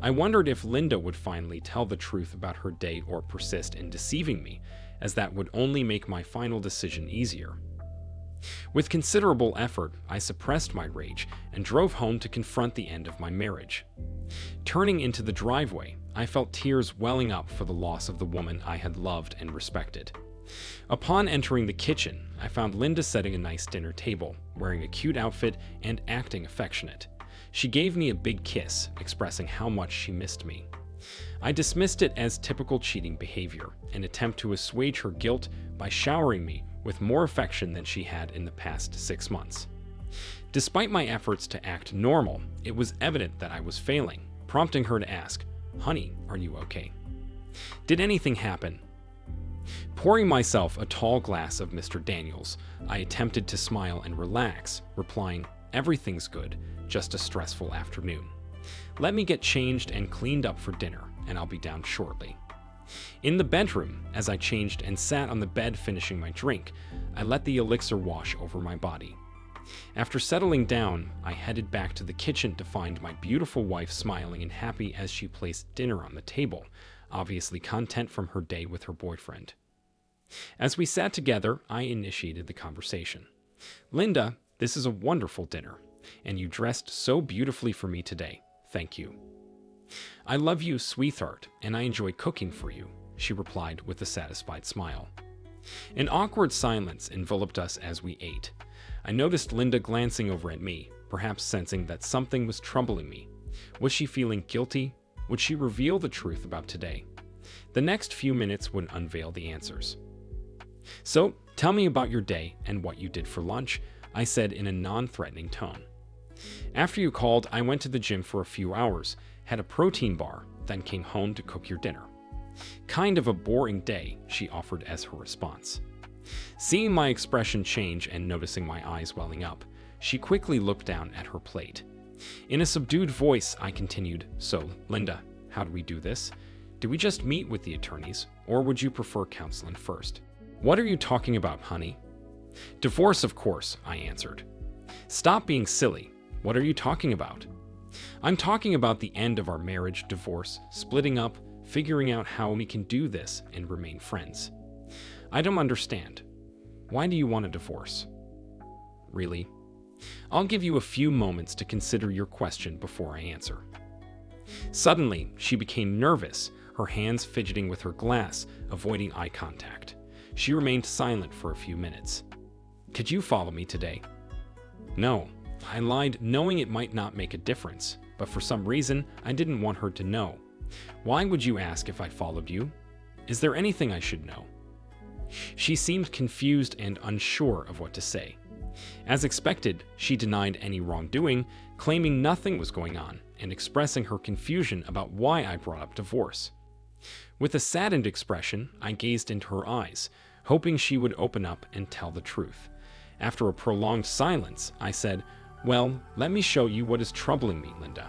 I wondered if Linda would finally tell the truth about her day or persist in deceiving me, as that would only make my final decision easier. With considerable effort, I suppressed my rage and drove home to confront the end of my marriage. Turning into the driveway, I felt tears welling up for the loss of the woman I had loved and respected. Upon entering the kitchen, I found Linda setting a nice dinner table, wearing a cute outfit and acting affectionate. She gave me a big kiss, expressing how much she missed me. I dismissed it as typical cheating behavior, an attempt to assuage her guilt by showering me with more affection than she had in the past 6 months. Despite my efforts to act normal, it was evident that I was failing, prompting her to ask, "Honey, are you okay? Did anything happen?" Pouring myself a tall glass of Mr. Daniels, I attempted to smile and relax, replying, "Everything's good, just a stressful afternoon. Let me get changed and cleaned up for dinner, and I'll be down shortly." In the bedroom, as I changed and sat on the bed finishing my drink, I let the elixir wash over my body. After settling down, I headed back to the kitchen to find my beautiful wife smiling and happy as she placed dinner on the table, obviously content from her day with her boyfriend. As we sat together, I initiated the conversation. "Linda, this is a wonderful dinner, and you dressed so beautifully for me today. Thank you." "I love you, sweetheart, and I enjoy cooking for you," she replied with a satisfied smile. An awkward silence enveloped us as we ate. I noticed Linda glancing over at me, perhaps sensing that something was troubling me. Was she feeling guilty, Would she reveal the truth about today? The next few minutes would unveil the answers. "So, tell me about your day and what you did for lunch," I said in a non-threatening tone. "After you called, I went to the gym for a few hours, had a protein bar, then came home to cook your dinner." "Kind of a boring day," she offered as her response. Seeing my expression change and noticing my eyes welling up, she quickly looked down at her plate. In a subdued voice, I continued, "So, Linda, how do we do this? Do we just meet with the attorneys, or would you prefer counseling first?" "What are you talking about, honey?" "Divorce, of course," I answered. "Stop being silly. What are you talking about?" "I'm talking about the end of our marriage, divorce, splitting up, figuring out how we can do this and remain friends." "I don't understand. Why do you want a divorce?" "Really?" "I'll give you a few moments to consider your question before I answer." Suddenly, she became nervous, her hands fidgeting with her glass, avoiding eye contact. She remained silent for a few minutes. "Could you follow me today?" "No." I lied, knowing it might not make a difference, but for some reason, I didn't want her to know. "Why would you ask if I followed you? Is there anything I should know?" She seemed confused and unsure of what to say. As expected, she denied any wrongdoing, claiming nothing was going on, and expressing her confusion about why I brought up divorce. With a saddened expression, I gazed into her eyes, hoping she would open up and tell the truth. After a prolonged silence, I said, "Well, let me show you what is troubling me, Linda."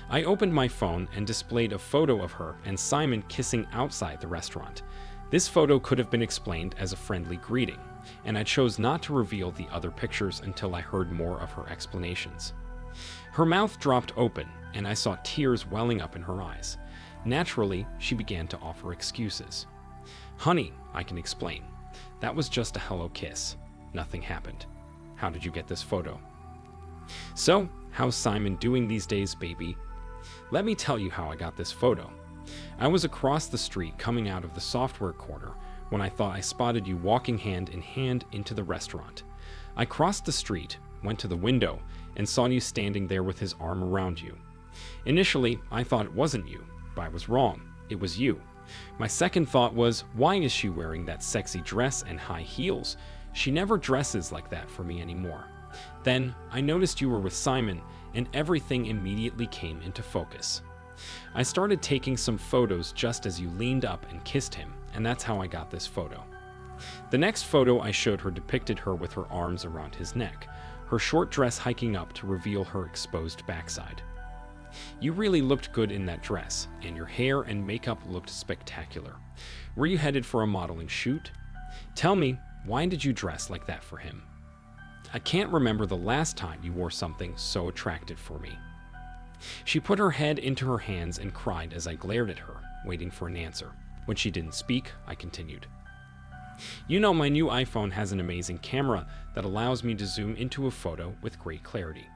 I opened my phone and displayed a photo of her and Simon kissing outside the restaurant. This photo could have been explained as a friendly greeting, and I chose not to reveal the other pictures until I heard more of her explanations. Her mouth dropped open, and I saw tears welling up in her eyes. Naturally, she began to offer excuses. "Honey, I can explain. That was just a hello kiss. Nothing happened. How did you get this photo?" "So, how's Simon doing these days, baby?" "Let me tell you how I got this photo. I was across the street coming out of the software corner when I thought I spotted you walking hand in hand into the restaurant. I crossed the street, went to the window, and saw you standing there with his arm around you. Initially, I thought it wasn't you, but I was wrong. It was you. My second thought was, why is she wearing that sexy dress and high heels? She never dresses like that for me anymore. Then, I noticed you were with Simon, and everything immediately came into focus. I started taking some photos just as you leaned up and kissed him, and that's how I got this photo." The next photo I showed her depicted her with her arms around his neck, her short dress hiking up to reveal her exposed backside. "You really looked good in that dress, and your hair and makeup looked spectacular. Were you headed for a modeling shoot? Tell me, why did you dress like that for him?" "I can't remember the last time you wore something so attractive for me." She put her head into her hands and cried as I glared at her, waiting for an answer. When she didn't speak, I continued. "You know, my new iPhone has an amazing camera that allows me to zoom into a photo with great clarity.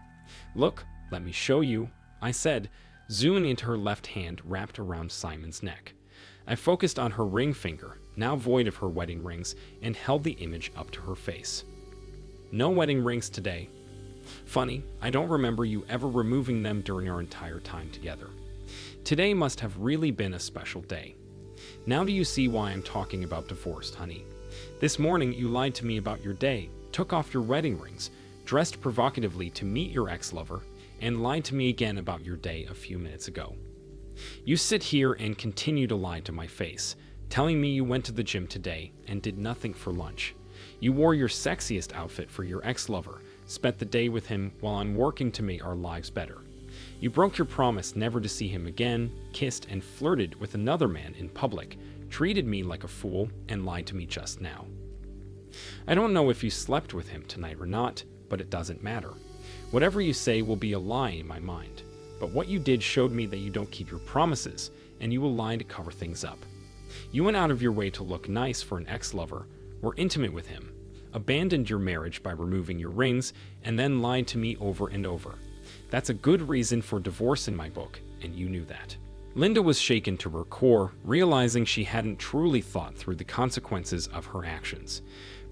Look, let me show you," I said, zooming into her left hand wrapped around Simon's neck. I focused on her ring finger, now void of her wedding rings, and held the image up to her face. "No wedding rings today. Funny, I don't remember you ever removing them during our entire time together. Today must have really been a special day. Now do you see why I'm talking about divorce, honey? This morning you lied to me about your day, took off your wedding rings, dressed provocatively to meet your ex-lover, and lied to me again about your day a few minutes ago. You sit here and continue to lie to my face, telling me you went to the gym today and did nothing for lunch. You wore your sexiest outfit for your ex-lover, spent the day with him while I'm working to make our lives better. You broke your promise never to see him again, kissed and flirted with another man in public, treated me like a fool, and lied to me just now. I don't know if you slept with him tonight or not, but it doesn't matter. Whatever you say will be a lie in my mind, but what you did showed me that you don't keep your promises, and you will lie to cover things up. You went out of your way to look nice for an ex-lover, were intimate with him, abandoned your marriage by removing your rings, and then lied to me over and over. That's a good reason for divorce in my book, and you knew that." Linda was shaken to her core, realizing she hadn't truly thought through the consequences of her actions.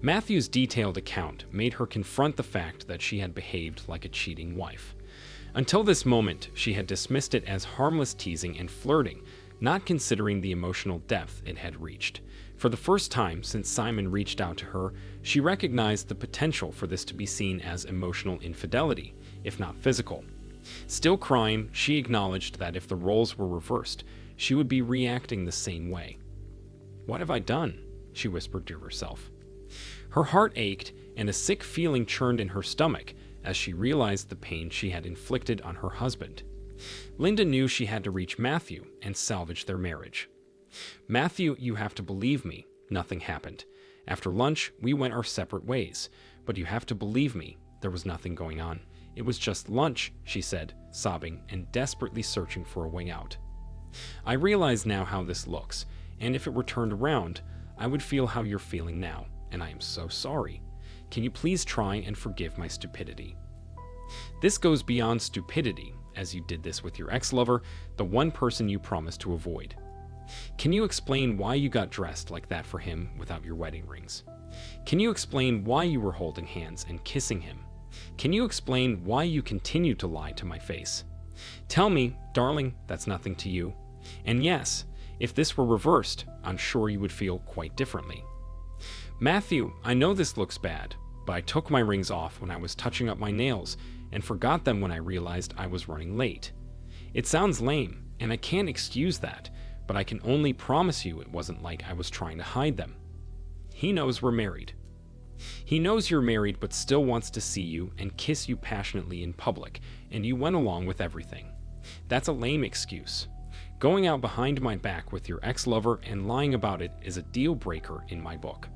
Matthew's detailed account made her confront the fact that she had behaved like a cheating wife. Until this moment, she had dismissed it as harmless teasing and flirting, not considering the emotional depth it had reached. For the first time since Simon reached out to her, she recognized the potential for this to be seen as emotional infidelity, if not physical. Still crying, she acknowledged that if the roles were reversed, she would be reacting the same way. "What have I done?" she whispered to herself. Her heart ached, and a sick feeling churned in her stomach as she realized the pain she had inflicted on her husband. Linda knew she had to reach Matthew and salvage their marriage. "Matthew, you have to believe me. Nothing happened. After lunch, we went our separate ways. But you have to believe me. There was nothing going on. It was just lunch," she said, sobbing and desperately searching for a way out. "I realize now how this looks, and if it were turned around, I would feel how you're feeling now, and I am so sorry. Can you please try and forgive my stupidity?" This goes beyond stupidity, as you did this with your ex-lover, the one person you promised to avoid. Can you explain why you got dressed like that for him without your wedding rings? Can you explain why you were holding hands and kissing him? Can you explain why you continue to lie to my face? Tell me, darling, that's nothing to you. And yes, if this were reversed, I'm sure you would feel quite differently. "Matthew, I know this looks bad, but I took my rings off when I was touching up my nails and forgot them when I realized I was running late. It sounds lame, and I can't excuse that, but I can only promise you it wasn't like I was trying to hide them. He knows we're married. He knows you're married but still wants to see you and kiss you passionately in public, and you went along with everything. That's a lame excuse. Going out behind my back with your ex-lover and lying about it is a deal breaker in my book."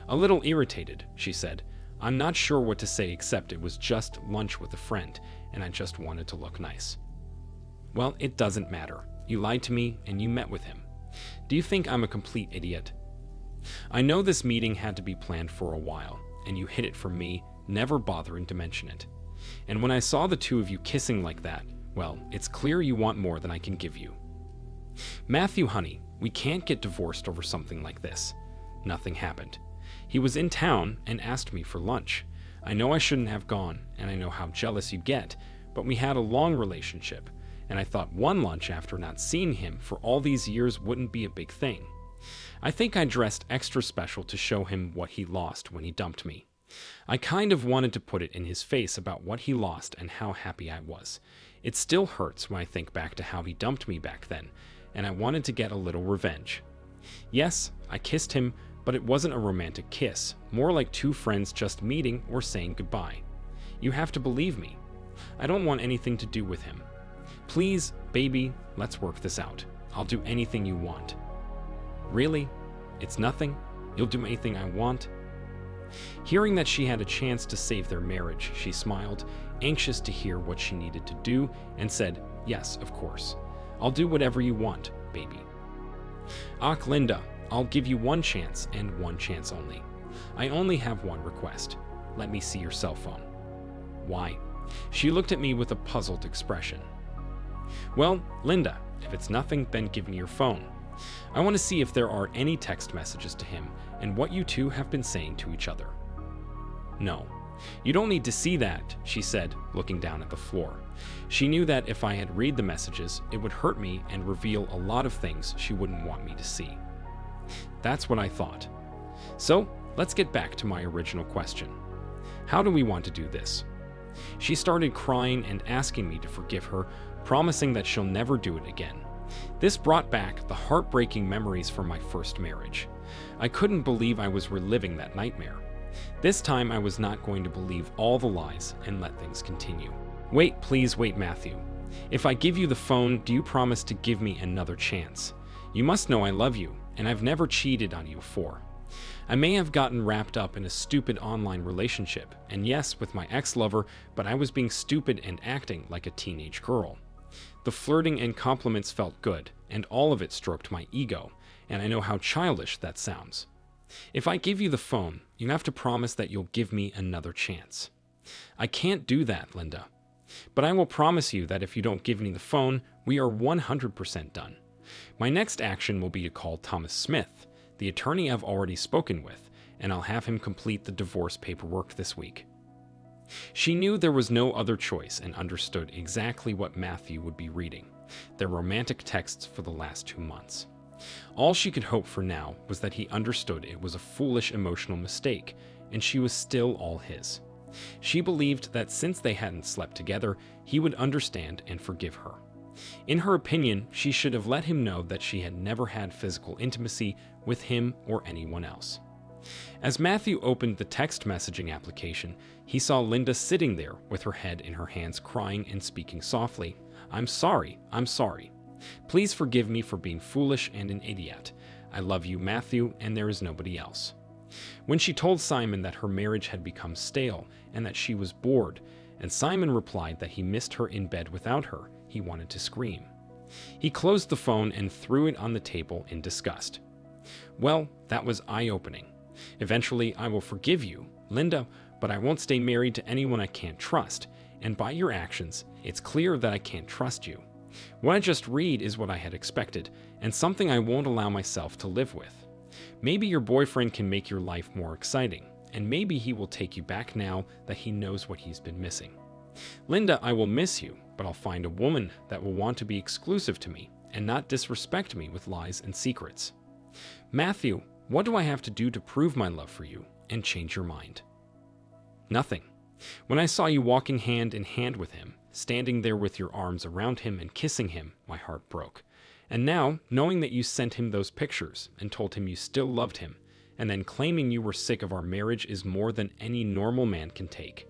A little irritated, she said, "I'm not sure what to say except it was just lunch with a friend, and I just wanted to look nice." "Well, it doesn't matter. You lied to me, and you met with him. Do you think I'm a complete idiot? I know this meeting had to be planned for a while, and you hid it from me, never bothering to mention it. And when I saw the two of you kissing like that, well, it's clear you want more than I can give you. Matthew, honey, we can't get divorced over something like this. Nothing happened. He was in town and asked me for lunch. I know I shouldn't have gone, and I know how jealous you get, but we had a long relationship, and I thought one lunch after not seeing him for all these years wouldn't be a big thing. I think I dressed extra special to show him what he lost when he dumped me. I kind of wanted to put it in his face about what he lost and how happy I was. It still hurts when I think back to how he dumped me back then, and I wanted to get a little revenge. Yes, I kissed him, but it wasn't a romantic kiss, more like two friends just meeting or saying goodbye. You have to believe me. I don't want anything to do with him. Please, baby, let's work this out. I'll do anything you want." "Really? It's nothing? You'll do anything I want?" Hearing that she had a chance to save their marriage, she smiled, anxious to hear what she needed to do, and said, "Yes, of course. I'll do whatever you want, baby." "Ach, Linda, I'll give you one chance and one chance only. I only have one request. Let me see your cell phone." "Why?" She looked at me with a puzzled expression. "Well, Linda, if it's nothing, then give me your phone. I want to see if there are any text messages to him and what you two have been saying to each other." "No, you don't need to see that," she said, looking down at the floor. She knew that if I had read the messages, it would hurt me and reveal a lot of things she wouldn't want me to see. That's what I thought. So, let's get back to my original question. How do we want to do this? She started crying and asking me to forgive her, promising that she'll never do it again. This brought back the heartbreaking memories from my first marriage. I couldn't believe I was reliving that nightmare. This time I was not going to believe all the lies and let things continue. "Wait, please wait, Matthew. If I give you the phone, do you promise to give me another chance? You must know I love you, and I've never cheated on you before. I may have gotten wrapped up in a stupid online relationship, and yes, with my ex-lover, but I was being stupid and acting like a teenage girl. The flirting and compliments felt good, and all of it stroked my ego, and I know how childish that sounds. If I give you the phone, you have to promise that you'll give me another chance. I can't do that, Linda. But I will promise you that if you don't give me the phone, we are 100% done. My next action will be to call Thomas Smith, the attorney I've already spoken with, and I'll have him complete the divorce paperwork this week." She knew there was no other choice and understood exactly what Matthew would be reading, their romantic texts for the last 2 months. All she could hope for now was that he understood it was a foolish emotional mistake, and she was still all his. She believed that since they hadn't slept together, he would understand and forgive her. In her opinion, she should have let him know that she had never had physical intimacy with him or anyone else. As Matthew opened the text messaging application, he saw Linda sitting there with her head in her hands, crying and speaking softly. I'm sorry. Please forgive me for being foolish and an idiot. I love you, Matthew, and there is nobody else." When she told Simon that her marriage had become stale and that she was bored, and Simon replied that he missed her in bed without her, he wanted to scream. He closed the phone and threw it on the table in disgust. "Well, that was eye-opening. Eventually, I will forgive you, Linda, but I won't stay married to anyone I can't trust, and by your actions, it's clear that I can't trust you. What I just read is what I had expected, and something I won't allow myself to live with. Maybe your boyfriend can make your life more exciting, and maybe he will take you back now that he knows what he's been missing. Linda, I will miss you, but I'll find a woman that will want to be exclusive to me and not disrespect me with lies and secrets. Matthew, what do I have to do to prove my love for you and change your mind? Nothing. When I saw you walking hand in hand with him, standing there with your arms around him and kissing him, my heart broke. And now, knowing that you sent him those pictures and told him you still loved him, and then claiming you were sick of our marriage is more than any normal man can take.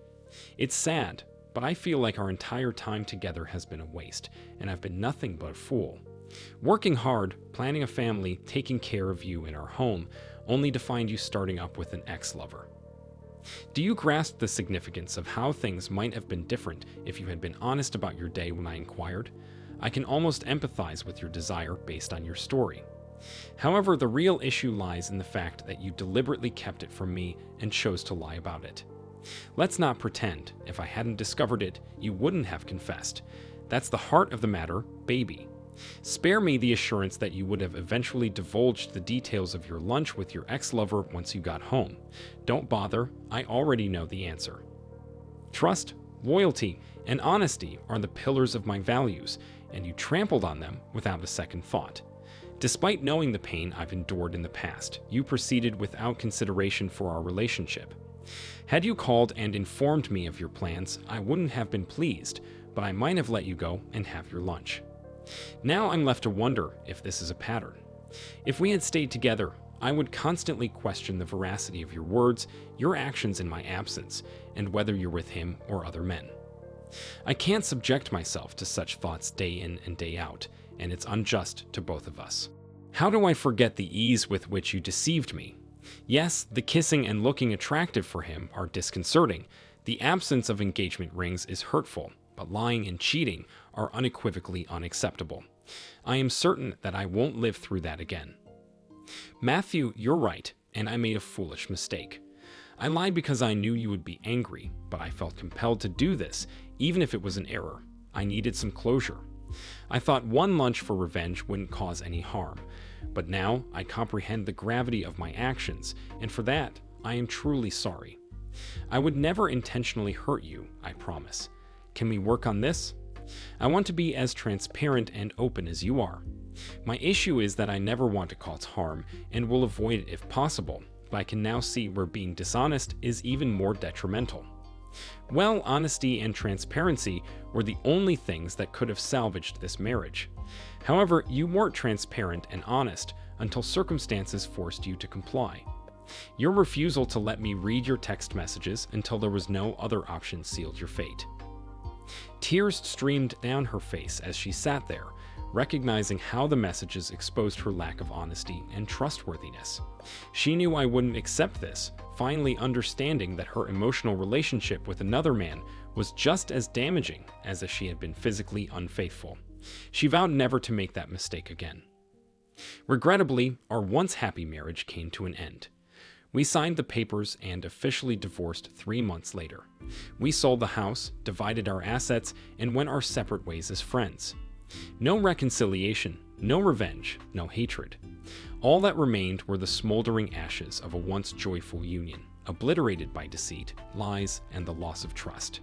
It's sad, but I feel like our entire time together has been a waste, and I've been nothing but a fool. Working hard, planning a family, taking care of you in our home, only to find you starting up with an ex-lover. Do you grasp the significance of how things might have been different if you had been honest about your day when I inquired? I can almost empathize with your desire based on your story. However, the real issue lies in the fact that you deliberately kept it from me and chose to lie about it. Let's not pretend, if I hadn't discovered it, you wouldn't have confessed. That's the heart of the matter, baby. Spare me the assurance that you would have eventually divulged the details of your lunch with your ex-lover once you got home. Don't bother, I already know the answer. Trust, loyalty, and honesty are the pillars of my values, and you trampled on them without a second thought. Despite knowing the pain I've endured in the past, you proceeded without consideration for our relationship. Had you called and informed me of your plans, I wouldn't have been pleased, but I might have let you go and have your lunch. Now I'm left to wonder if this is a pattern. If we had stayed together, I would constantly question the veracity of your words, your actions in my absence, and whether you're with him or other men. I can't subject myself to such thoughts day in and day out, and it's unjust to both of us. How do I forget the ease with which you deceived me? Yes, the kissing and looking attractive for him are disconcerting. The absence of engagement rings is hurtful, but lying and cheating are unequivocally unacceptable. I am certain that I won't live through that again. Matthew, you're right, and I made a foolish mistake. I lied because I knew you would be angry, but I felt compelled to do this, even if it was an error. I needed some closure. I thought one lunch for revenge wouldn't cause any harm, but now I comprehend the gravity of my actions, and for that, I am truly sorry. I would never intentionally hurt you, I promise. Can we work on this? I want to be as transparent and open as you are. My issue is that I never want to cause harm and will avoid it if possible, but I can now see where being dishonest is even more detrimental. Well, honesty and transparency were the only things that could have salvaged this marriage. However, you weren't transparent and honest until circumstances forced you to comply. Your refusal to let me read your text messages until there was no other option sealed your fate. Tears streamed down her face as she sat there, recognizing how the messages exposed her lack of honesty and trustworthiness. She knew I wouldn't accept this, finally understanding that her emotional relationship with another man was just as damaging as if she had been physically unfaithful. She vowed never to make that mistake again. Regrettably, our once happy marriage came to an end. We signed the papers and officially divorced 3 months later. We sold the house, divided our assets, and went our separate ways as friends. No reconciliation, no revenge, no hatred. All that remained were the smoldering ashes of a once joyful union. obliterated by deceit, lies, and the loss of trust.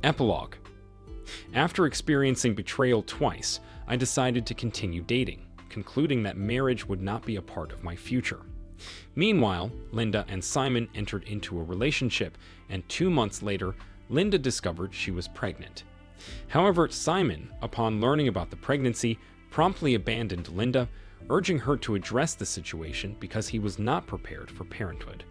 Epilogue. After experiencing betrayal twice, I decided to continue dating, concluding that marriage would not be a part of my future. Meanwhile, Linda and Simon entered into a relationship, and 2 months later, Linda discovered she was pregnant. However, Simon, upon learning about the pregnancy, promptly abandoned Linda, urging her to address the situation because he was not prepared for parenthood.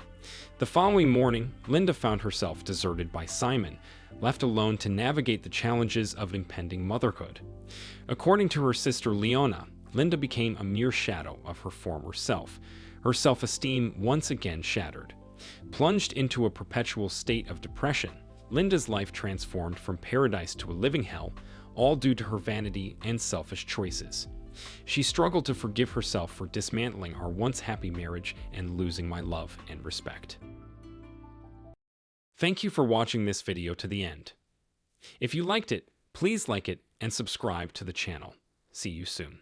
The following morning, Linda found herself deserted by Simon, left alone to navigate the challenges of impending motherhood. According to her sister Leona, Linda became a mere shadow of her former self, her self-esteem once again shattered. Plunged into a perpetual state of depression, Linda's life transformed from paradise to a living hell, all due to her vanity and selfish choices. She struggled to forgive herself for dismantling our once happy marriage and losing my love and respect. Thank you for watching this video to the end. If you liked it, please like it and subscribe to the channel. See you soon.